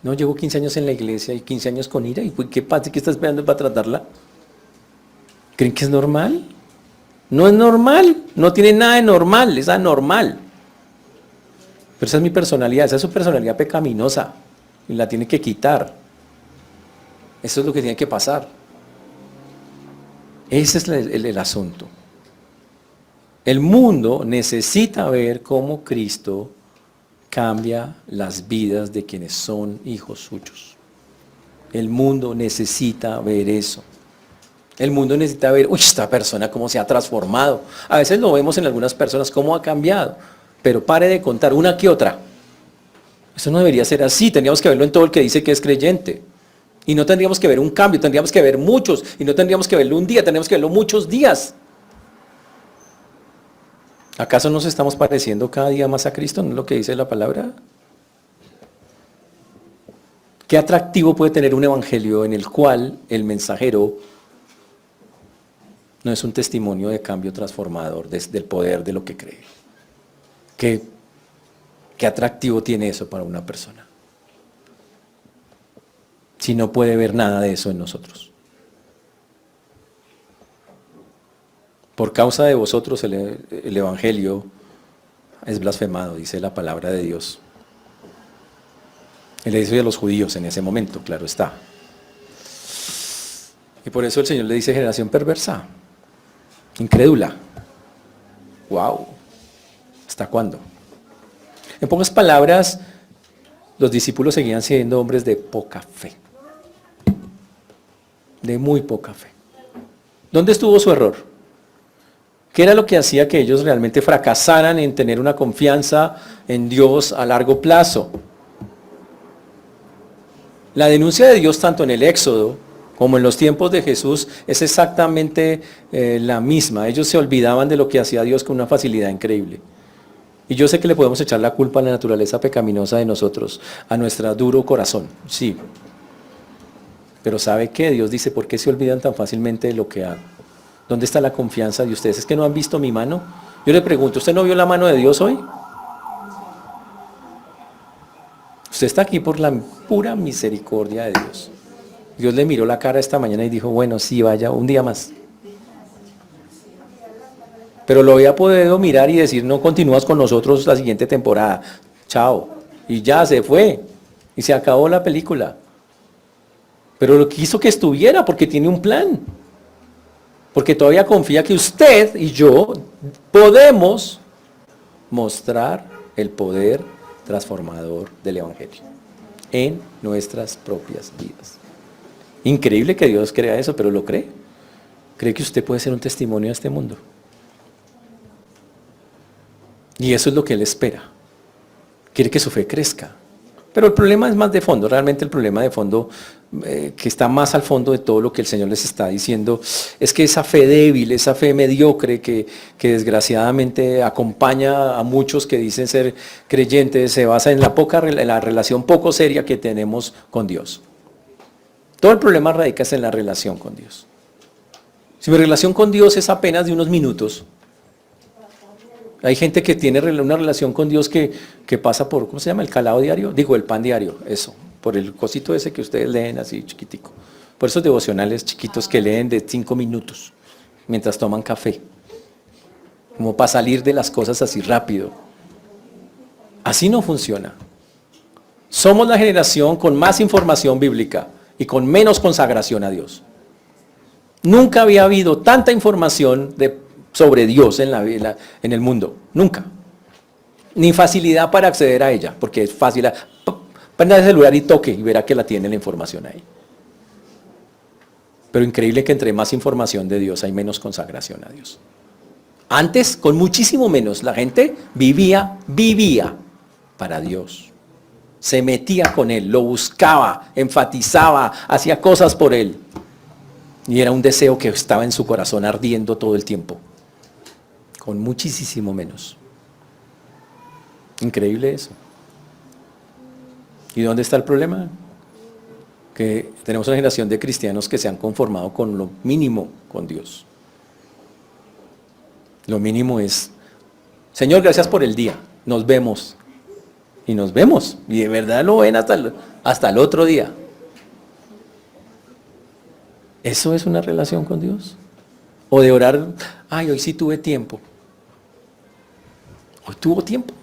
no, llevo 15 años en la iglesia y 15 años con ira, ¿y qué pasa? ¿Qué está esperando para tratarla? ¿Creen que es normal? No es normal, no tiene nada de normal, es anormal. Pero esa es mi personalidad, esa es su personalidad pecaminosa y la tiene que quitar. Eso es lo que tiene que pasar. Ese es el asunto. El mundo necesita ver cómo Cristo cambia las vidas de quienes son hijos suyos. El mundo necesita ver eso. El mundo necesita ver, uy, esta persona cómo se ha transformado. A veces lo vemos en algunas personas cómo ha cambiado, pero pare de contar una que otra. Eso no debería ser así, tendríamos que verlo en todo el que dice que es creyente. Y no tendríamos que ver un cambio, tendríamos que ver muchos, y no tendríamos que verlo un día, tendríamos que verlo muchos días. ¿Acaso nos estamos pareciendo cada día más a Cristo? ¿No es lo que dice la palabra? ¿Qué atractivo puede tener un evangelio en el cual el mensajero no es un testimonio de cambio transformador, del poder de lo que cree? ¿Qué atractivo tiene eso para una persona? Si no puede ver nada de eso en nosotros. Por causa de vosotros el Evangelio es blasfemado, dice la palabra de Dios. Él le dice a los judíos en ese momento, claro está. Y por eso el Señor le dice generación perversa, incrédula. ¡Wow! ¿Hasta cuándo? En pocas palabras, los discípulos seguían siendo hombres de poca fe. De muy poca fe. ¿Dónde estuvo su error? ¿Qué era lo que hacía que ellos realmente fracasaran en tener una confianza en Dios a largo plazo? La denuncia de Dios tanto en el Éxodo como en los tiempos de Jesús es exactamente la misma. Ellos se olvidaban de lo que hacía Dios con una facilidad increíble. Y yo sé que le podemos echar la culpa a la naturaleza pecaminosa de nosotros, a nuestro duro corazón, sí. Pero ¿sabe qué? Dios dice, ¿por qué se olvidan tan fácilmente de lo que hago? ¿Dónde está la confianza de ustedes? ¿Es que no han visto mi mano? Yo le pregunto, ¿usted no vio la mano de Dios hoy? Usted está aquí por la pura misericordia de Dios. Dios le miró la cara esta mañana y dijo, bueno, sí, vaya, un día más. Pero lo había podido mirar y decir, no continúas con nosotros la siguiente temporada. Chao. Y ya se fue. Y se acabó la película. Pero lo quiso que estuviera porque tiene un plan. Porque todavía confía que usted y yo podemos mostrar el poder transformador del Evangelio en nuestras propias vidas. Increíble que Dios crea eso, pero lo cree. Cree que usted puede ser un testimonio a este mundo. Y eso es lo que Él espera. Quiere que su fe crezca. Pero el problema es más de fondo, realmente el problema de fondo, que está más al fondo de todo lo que el Señor les está diciendo, es que esa fe débil, esa fe mediocre que desgraciadamente acompaña a muchos que dicen ser creyentes, se basa en la relación poco seria que tenemos con Dios. Todo el problema radica en la relación con Dios. Si mi relación con Dios es apenas de unos minutos, hay gente que tiene una relación con Dios que pasa por, ¿cómo se llama? El calado diario, digo, el pan diario, eso, por el cosito ese que ustedes leen así chiquitico. Por esos devocionales chiquitos que leen de 5 minutos, mientras toman café. Como para salir de las cosas así rápido. Así no funciona. Somos la generación con más información bíblica y con menos consagración a Dios. Nunca había habido tanta información sobre Dios en el mundo, nunca. Ni facilidad para acceder a ella, porque es fácil. Prenda el celular y toque y verá que la tiene la información ahí. Pero increíble que entre más información de Dios hay menos consagración a Dios. Antes, con muchísimo menos, la gente vivía para Dios. Se metía con Él, lo buscaba, enfatizaba, hacía cosas por Él. Y era un deseo que estaba en su corazón ardiendo todo el tiempo. Con muchísimo menos. Increíble eso. ¿Y dónde está el problema? Que tenemos una generación de cristianos que se han conformado con lo mínimo con Dios. Lo mínimo es, Señor, gracias por el día, nos vemos. Y nos vemos, y de verdad lo ven hasta el otro día. ¿Eso es una relación con Dios? O de orar, ay, hoy sí tuve tiempo. Hoy tuvo tiempo.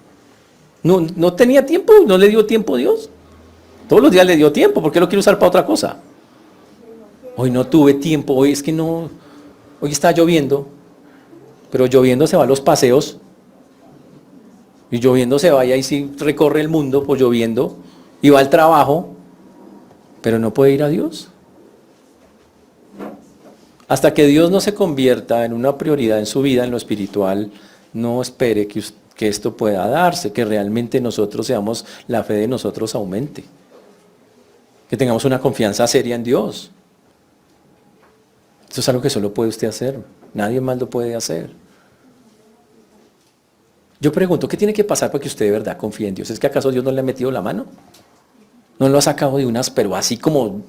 No tenía tiempo, no le dio tiempo a Dios. Todos los días le dio tiempo, ¿por qué lo quiere usar para otra cosa? Hoy no tuve tiempo, hoy es que no, hoy está lloviendo, pero lloviendo se va a los paseos, y lloviendo se va y ahí sí recorre el mundo, pues lloviendo, y va al trabajo, pero no puede ir a Dios. Hasta que Dios no se convierta en una prioridad en su vida, en lo espiritual, no espere que esto pueda darse, que realmente nosotros seamos, la fe de nosotros aumente. Que tengamos una confianza seria en Dios. Esto es algo que solo puede usted hacer, nadie más lo puede hacer. Yo pregunto, ¿qué tiene que pasar para que usted de verdad confíe en Dios? ¿Es que acaso Dios no le ha metido la mano? ¿No lo ha sacado de unas, pero así como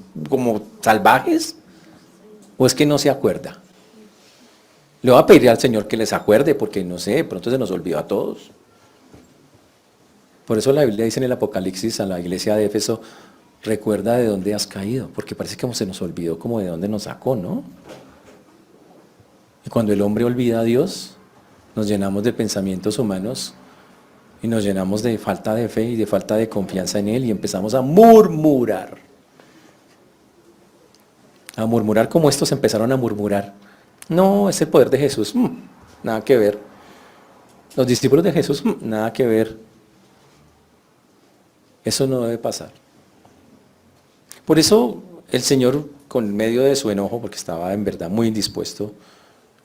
salvajes? ¿O es que no se acuerda? Le voy a pedir al Señor que les acuerde, porque no sé, de pronto se nos olvidó a todos. Por eso la Biblia dice en el Apocalipsis a la iglesia de Éfeso, recuerda de dónde has caído, porque parece que se nos olvidó como de dónde nos sacó, ¿no? Y cuando el hombre olvida a Dios, nos llenamos de pensamientos humanos y nos llenamos de falta de fe y de falta de confianza en Él y empezamos a murmurar. A murmurar como estos empezaron a murmurar. No, es el poder de Jesús. Nada que ver. Los discípulos de Jesús, nada que ver. Eso no debe pasar. Por eso el Señor, con medio de su enojo, porque estaba en verdad muy indispuesto,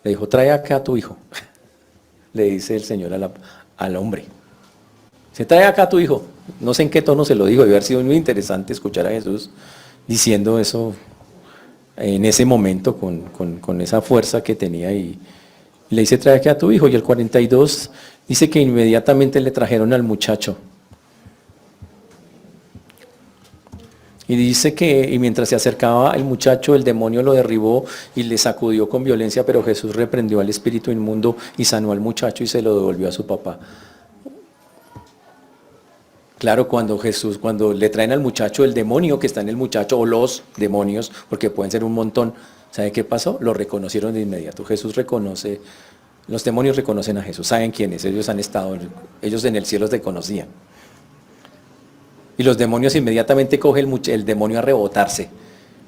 le dijo, trae acá a tu hijo. Le dice el Señor al hombre. Se trae acá a tu hijo. No sé en qué tono se lo dijo, debe haber sido muy interesante escuchar a Jesús diciendo eso en ese momento con esa fuerza que tenía y le dice, trae acá a tu hijo. Y el 42 dice que inmediatamente le trajeron al muchacho. Y dice que y mientras se acercaba el muchacho, el demonio lo derribó y le sacudió con violencia, pero Jesús reprendió al espíritu inmundo y sanó al muchacho y se lo devolvió a su papá. Claro, cuando le traen al muchacho el demonio que está en el muchacho, o los demonios, porque pueden ser un montón, ¿sabe qué pasó? Lo reconocieron de inmediato. Jesús reconoce, los demonios reconocen a Jesús, saben quién es, ellos ellos en el cielo se conocían. Y los demonios inmediatamente coge el demonio a rebotarse.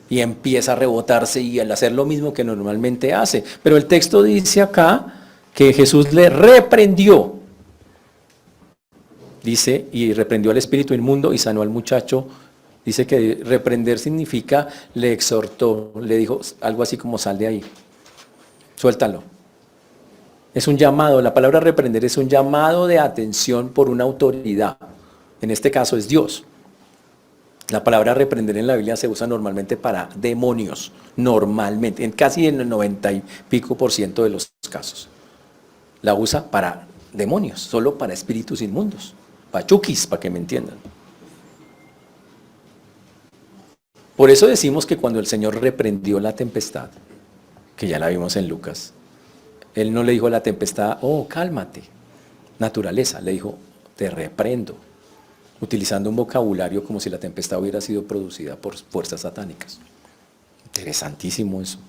Y empieza a rebotarse y al hacer lo mismo que normalmente hace. Pero el texto dice acá que Jesús le reprendió. Dice, y reprendió al espíritu inmundo y sanó al muchacho. Dice que reprender significa, le exhortó, le dijo algo así como sal de ahí. Suéltalo. Es un llamado, la palabra reprender es un llamado de atención por una autoridad. En este caso es Dios. La palabra reprender en la Biblia se usa normalmente para demonios, normalmente, casi en el 90% de los casos. La usa para demonios, solo para espíritus inmundos, para chukis, para que me entiendan. Por eso decimos que cuando el Señor reprendió la tempestad, que ya la vimos en Lucas, Él no le dijo a la tempestad, oh, cálmate, naturaleza, le dijo, te reprendo. Utilizando un vocabulario como si la tempestad hubiera sido producida por fuerzas satánicas. Interesantísimo eso.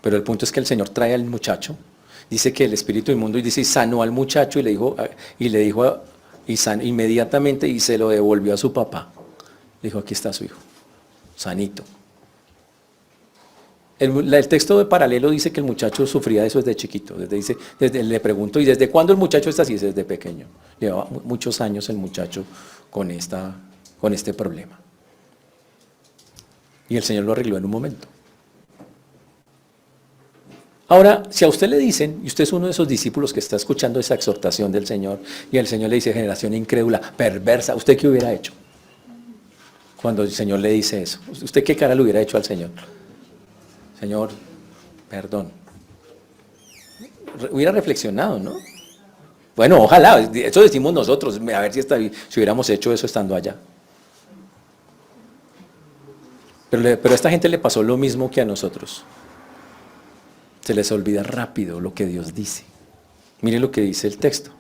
Pero el punto es que el Señor trae al muchacho, dice que el espíritu inmundo, y dice, y sanó al muchacho, inmediatamente, y se lo devolvió a su papá. Le dijo, aquí está su hijo, sanito. El texto de paralelo dice que el muchacho sufría de eso desde chiquito. Le pregunto, ¿y desde cuándo el muchacho está así? Desde pequeño. Lleva muchos años el muchacho con este problema. Y el Señor lo arregló en un momento. Ahora, si a usted le dicen, y usted es uno de esos discípulos que está escuchando esa exhortación del Señor, y el Señor le dice, generación incrédula, perversa, ¿usted qué hubiera hecho? Cuando el Señor le dice eso, ¿usted qué cara le hubiera hecho al Señor? Señor, perdón. Hubiera reflexionado, ¿no? Bueno, ojalá, eso decimos nosotros, a ver si hubiéramos hecho eso estando allá. Pero a esta gente le pasó lo mismo que a nosotros. Se les olvida rápido lo que Dios dice. Mire lo que dice el texto.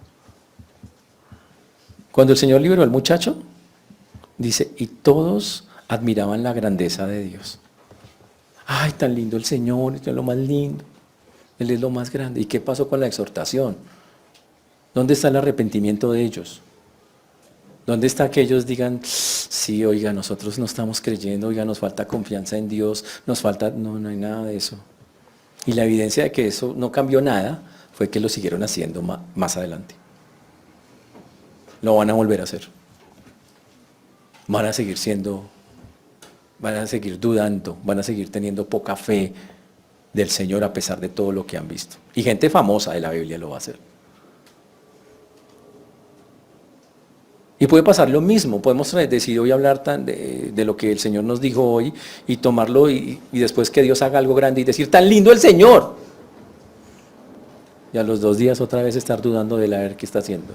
Cuando el Señor liberó al muchacho, dice, y todos admiraban la grandeza de Dios. Ay, tan lindo el Señor, esto es lo más lindo. Él es lo más grande. ¿Y qué pasó con la exhortación? ¿Dónde está el arrepentimiento de ellos? ¿Dónde está que ellos digan, sí, oiga, nosotros no estamos creyendo, oiga, nos falta confianza en Dios, no hay nada de eso? Y la evidencia de que eso no cambió nada fue que lo siguieron haciendo más adelante. Lo van a volver a hacer. Van a seguir dudando, van a seguir teniendo poca fe del Señor a pesar de todo lo que han visto. Y gente famosa de la Biblia lo va a hacer. Y puede pasar lo mismo, podemos decidir hoy hablar de lo que el Señor nos dijo hoy y tomarlo y después que Dios haga algo grande y decir, ¡tan lindo el Señor! Y a los 2 días otra vez estar dudando de ver qué está haciendo.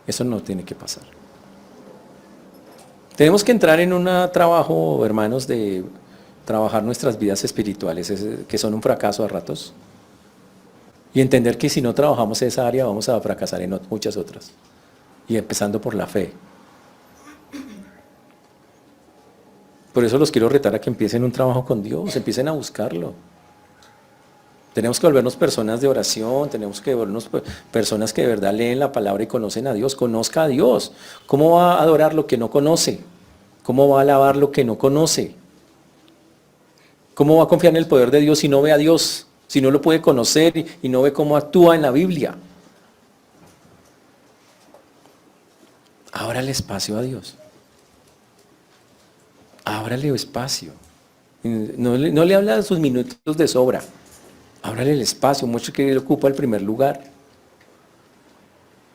Eso no tiene que pasar. Tenemos que entrar en un trabajo, hermanos, de trabajar nuestras vidas espirituales, que son un fracaso a ratos, y entender que si no trabajamos esa área vamos a fracasar en muchas otras, y empezando por la fe. Por eso los quiero retar a que empiecen un trabajo con Dios, empiecen a buscarlo. Tenemos que volvernos personas de oración, tenemos que volvernos personas que de verdad leen la palabra y conocen a Dios. Conozca a Dios. ¿Cómo va a adorar lo que no conoce? ¿Cómo va a alabar lo que no conoce? ¿Cómo va a confiar en el poder de Dios si no ve a Dios? Si no lo puede conocer y no ve cómo actúa en la Biblia. Ábrale espacio a Dios. Ábrale espacio. No le habla de sus minutos de sobra. Ábrale el espacio, mucho que él ocupa el primer lugar.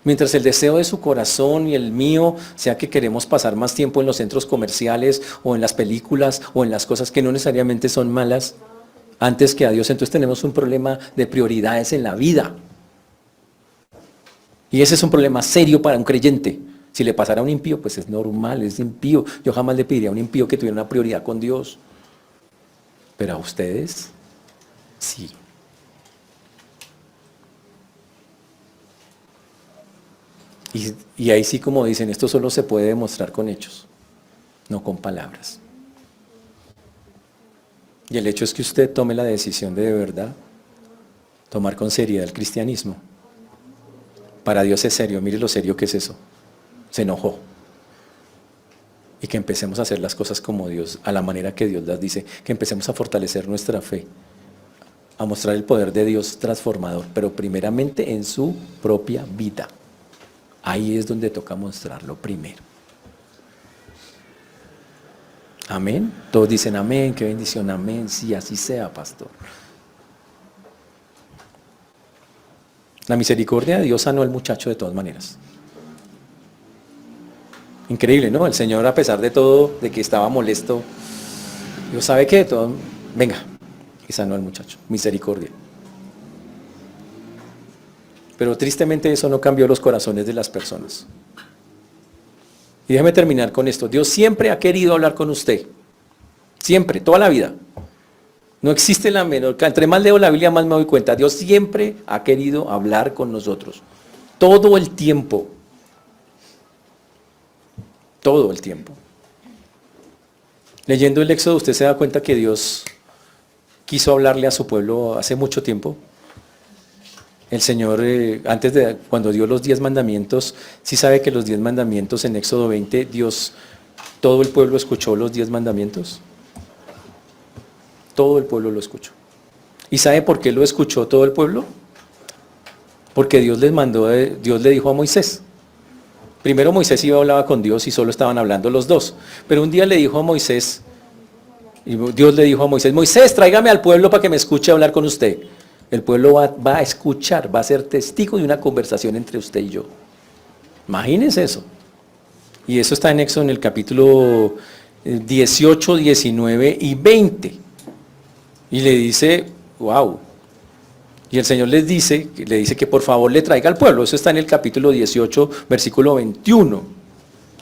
Mientras el deseo de su corazón y el mío sea que queremos pasar más tiempo en los centros comerciales o en las películas o en las cosas que no necesariamente son malas, antes que a Dios, entonces tenemos un problema de prioridades en la vida. Y ese es un problema serio para un creyente. Si le pasara a un impío, pues es normal, es impío. Yo jamás le pediría a un impío que tuviera una prioridad con Dios. Pero a ustedes, sí. Y ahí sí, como dicen, esto solo se puede demostrar con hechos, no con palabras. Y el hecho es que usted tome la decisión de verdad tomar con seriedad el cristianismo. Para Dios es serio, mire lo serio que es eso. Se enojó. Y que empecemos a hacer las cosas como Dios, a la manera que Dios las dice, que empecemos a fortalecer nuestra fe, a mostrar el poder de Dios transformador, pero primeramente en su propia vida. Ahí es donde toca mostrarlo primero. Amén. Todos dicen amén, qué bendición, amén. Sí, así sea, pastor. La misericordia de Dios sanó al muchacho de todas maneras. Increíble, ¿no? El Señor, a pesar de todo, de que estaba molesto, Dios sabe que de todo, venga, y sanó al muchacho. Misericordia. Pero tristemente eso no cambió los corazones de las personas. Y déjame terminar con esto. Dios siempre ha querido hablar con usted. Siempre, toda la vida. No existe la menor. Entre más leo la Biblia, más me doy cuenta. Dios siempre ha querido hablar con nosotros. Todo el tiempo. Todo el tiempo. Leyendo el Éxodo, usted se da cuenta que Dios quiso hablarle a su pueblo hace mucho tiempo. El Señor, cuando dio los 10 mandamientos, sí sabe que los 10 mandamientos en Éxodo 20, Dios, todo el pueblo escuchó los 10 mandamientos. Todo el pueblo lo escuchó. ¿Y sabe por qué lo escuchó todo el pueblo? Porque Dios le dijo a Moisés. Primero Moisés iba a hablar con Dios y solo estaban hablando los dos. Pero un día le dijo a Moisés, y Dios le dijo a Moisés, Moisés, tráigame al pueblo para que me escuche hablar con usted. El pueblo va a escuchar, va a ser testigo de una conversación entre usted y yo. Imagínense eso. Y eso está en Éxodo en el capítulo 18, 19 y 20. Y le dice, wow. Y el Señor le dice que por favor le traiga al pueblo. Eso está en el capítulo 18, versículo 21.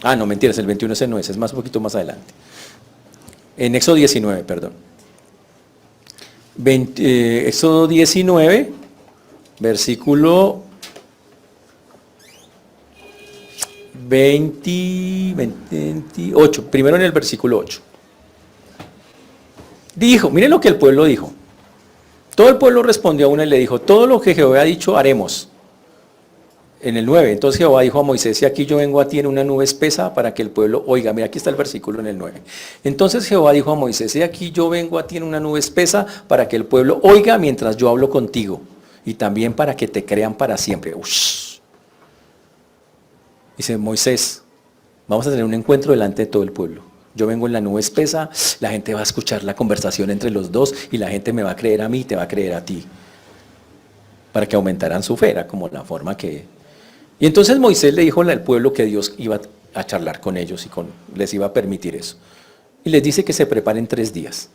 Ah, no, mentiras, el 21 ese no es más un poquito más adelante. En Éxodo 19, perdón. Éxodo 19, versículo 28, primero en el versículo 8. Dijo, miren lo que el pueblo dijo. Todo el pueblo respondió a una y le dijo, todo lo que Jehová ha dicho haremos. En el 9, entonces Jehová dijo a Moisés, y aquí yo vengo a ti en una nube espesa para que el pueblo oiga. Mira, aquí está el versículo en el 9. Entonces Jehová dijo a Moisés, y aquí yo vengo a ti en una nube espesa para que el pueblo oiga mientras yo hablo contigo. Y también para que te crean para siempre. Ush. Dice Moisés, vamos a tener un encuentro delante de todo el pueblo. Yo vengo en la nube espesa, la gente va a escuchar la conversación entre los dos y la gente me va a creer a mí y te va a creer a ti. Para que aumentaran su fe, era como la forma que... Y entonces Moisés le dijo al pueblo que Dios iba a charlar con ellos y les iba a permitir eso. Y les dice que se preparen 3 días.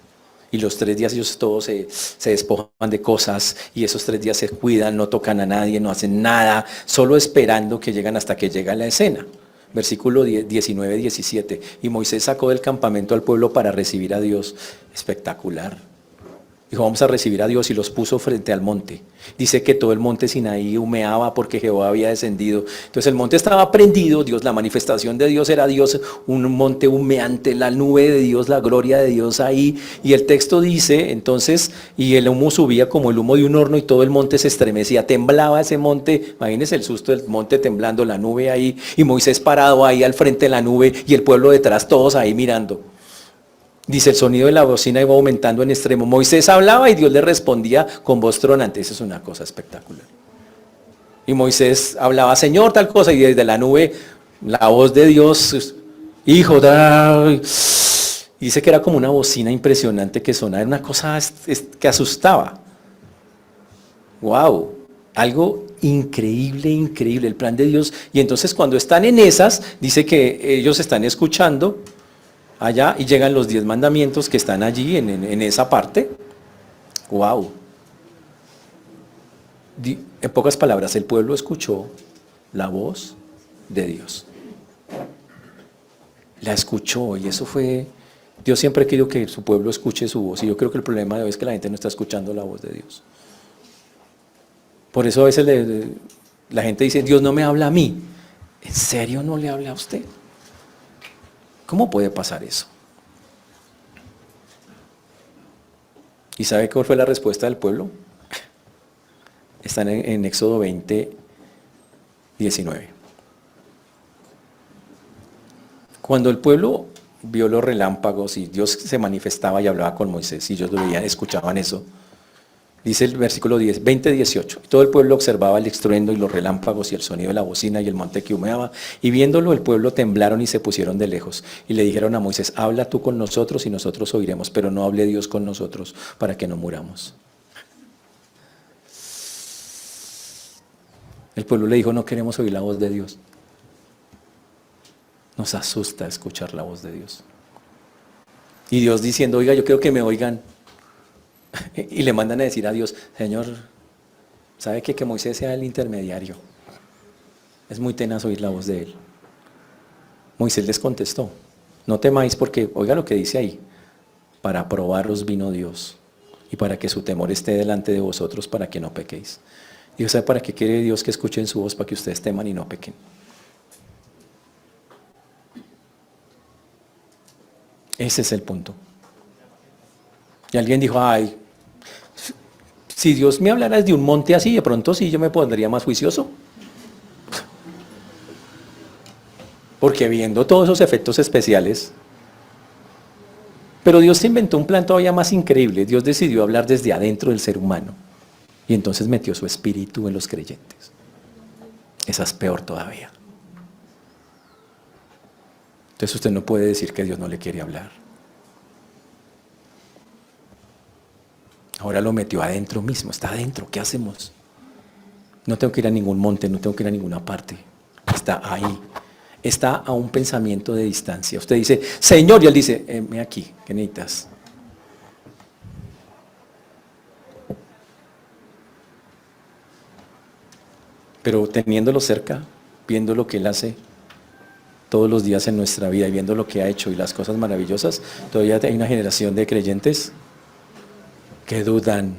Y los 3 días ellos todos se despojan de cosas y esos 3 días se cuidan, no tocan a nadie, no hacen nada, solo esperando que llegan hasta que llega la escena. Versículo 19, 17. Y Moisés sacó del campamento al pueblo para recibir a Dios. Espectacular. Dijo, vamos a recibir a Dios y los puso frente al monte. Dice que todo el monte Sinaí humeaba porque Jehová había descendido. Entonces el monte estaba prendido, Dios, la manifestación de Dios era Dios, un monte humeante, la nube de Dios, la gloria de Dios ahí. Y el texto dice, entonces, y el humo subía como el humo de un horno y todo el monte se estremecía, temblaba ese monte, imagínense el susto del monte temblando, la nube ahí, y Moisés parado ahí al frente de la nube y el pueblo detrás, todos ahí mirando. Dice, el sonido de la bocina iba aumentando en extremo. Moisés hablaba y Dios le respondía con voz tronante. Eso es una cosa espectacular. Y Moisés hablaba, Señor, tal cosa, y desde la nube, la voz de Dios, hijo, y dice que era como una bocina impresionante que sonaba, era una cosa que asustaba. Wow, algo increíble, increíble, el plan de Dios. Y entonces cuando están en esas, dice que ellos están escuchando allá y llegan los 10 mandamientos que están allí en esa parte. Wow. En pocas palabras, el pueblo escuchó la voz de Dios. La escuchó y eso fue... Dios siempre ha querido que su pueblo escuche su voz y yo creo que el problema de hoy es que la gente no está escuchando la voz de Dios. Por eso a veces la gente dice, Dios no me habla a mí. ¿En serio no le habla a usted? ¿Cómo puede pasar eso? ¿Y sabe cuál fue la respuesta del pueblo? Están en Éxodo 20, 19. Cuando el pueblo vio los relámpagos y Dios se manifestaba y hablaba con Moisés y ellos lo veían, escuchaban eso, dice el versículo 10, 20, 18. Todo el pueblo observaba el estruendo y los relámpagos y el sonido de la bocina y el monte que humeaba. Y viéndolo, el pueblo temblaron y se pusieron de lejos. Y le dijeron a Moisés, habla tú con nosotros y nosotros oiremos, pero no hable Dios con nosotros para que no muramos. El pueblo le dijo, no queremos oír la voz de Dios. Nos asusta escuchar la voz de Dios. Y Dios diciendo, oiga, yo quiero que me oigan. Y le mandan a decir a Dios, Señor, ¿sabe qué? Que Moisés sea el intermediario. Es muy tenaz oír la voz de él. Moisés les contestó, no temáis porque, oiga lo que dice ahí, para probaros vino Dios y para que su temor esté delante de vosotros para que no pequéis. Dios sabe para qué quiere Dios que escuchen su voz, para que ustedes teman y no pequen. Ese es el punto. Y alguien dijo, ay, si Dios me hablara desde un monte así, de pronto sí yo me pondría más juicioso. Porque viendo todos esos efectos especiales, pero Dios se inventó un plan todavía más increíble. Dios decidió hablar desde adentro del ser humano. Y entonces metió su espíritu en los creyentes. Esa es peor todavía. Entonces usted no puede decir que Dios no le quiere hablar. Ahora lo metió adentro mismo, está adentro, ¿qué hacemos? No tengo que ir a ningún monte, no tengo que ir a ninguna parte. Está ahí. Está a un pensamiento de distancia. Usted dice, Señor, y Él dice, me aquí, ¿qué necesitas? Pero teniéndolo cerca, viendo lo que Él hace todos los días en nuestra vida y viendo lo que ha hecho y las cosas maravillosas, todavía hay una generación de creyentes que dudan,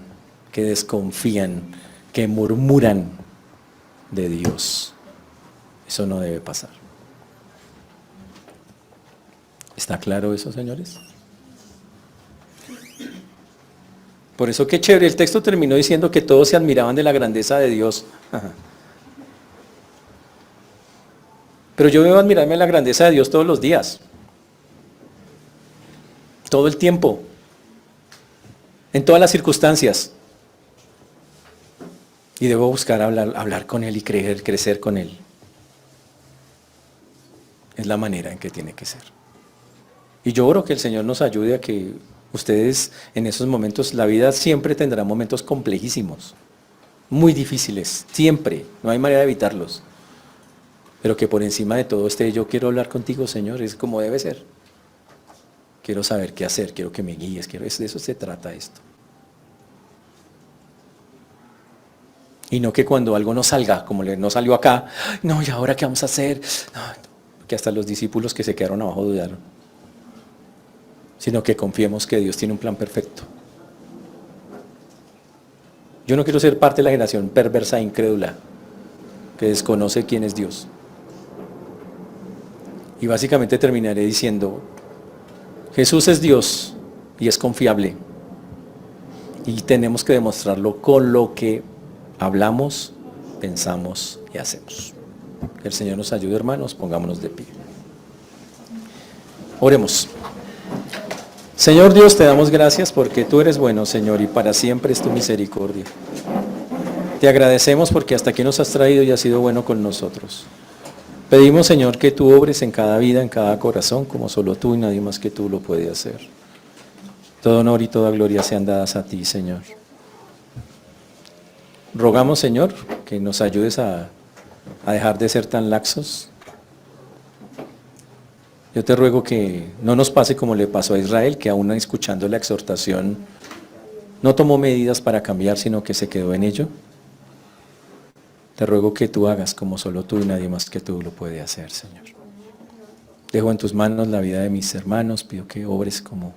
que desconfían, que murmuran de Dios. Eso no debe pasar. ¿Está claro eso, señores? Por eso qué chévere, el texto terminó diciendo que todos se admiraban de la grandeza de Dios. Pero yo debo admirarme de la grandeza de Dios todos los días. Todo el tiempo. En todas las circunstancias. Y debo buscar hablar con Él y crecer con Él. Es la manera en que tiene que ser. Y yo oro que el Señor nos ayude a que ustedes en esos momentos, la vida siempre tendrá momentos complejísimos, muy difíciles, siempre, no hay manera de evitarlos. Pero que por encima de todo yo quiero hablar contigo, Señor, es como debe ser. Quiero saber qué hacer, quiero que me guíes, de eso se trata esto. Y no que cuando algo no salga, como no salió acá, no, ¿y ahora qué vamos a hacer? No, que hasta los discípulos que se quedaron abajo dudaron. Sino que confiemos que Dios tiene un plan perfecto. Yo no quiero ser parte de la generación perversa e incrédula que desconoce quién es Dios. Y básicamente terminaré diciendo, Jesús es Dios y es confiable. Y tenemos que demostrarlo con lo que hablamos, pensamos y hacemos. Que el Señor nos ayude, hermanos, pongámonos de pie. Oremos. Señor Dios, te damos gracias porque tú eres bueno, Señor, y para siempre es tu misericordia. Te agradecemos porque hasta aquí nos has traído y has sido bueno con nosotros. Pedimos, Señor, que tú obres en cada vida, en cada corazón, como solo tú y nadie más que tú lo puede hacer. Todo honor y toda gloria sean dadas a ti, Señor. Rogamos, Señor, que nos ayudes a dejar de ser tan laxos. Yo te ruego que no nos pase como le pasó a Israel, que aún escuchando la exhortación no tomó medidas para cambiar, sino que se quedó en ello. Te ruego que tú hagas como solo tú y nadie más que tú lo puede hacer, Señor. Dejo en tus manos la vida de mis hermanos, pido que obres como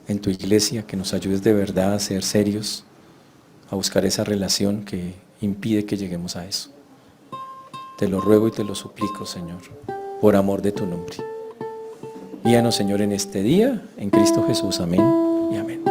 en tu iglesia, que nos ayudes de verdad a ser serios, a buscar esa relación que impide que lleguemos a eso. Te lo ruego y te lo suplico, Señor, por amor de tu nombre. Guíanos, Señor, en este día, en Cristo Jesús. Amén y amén.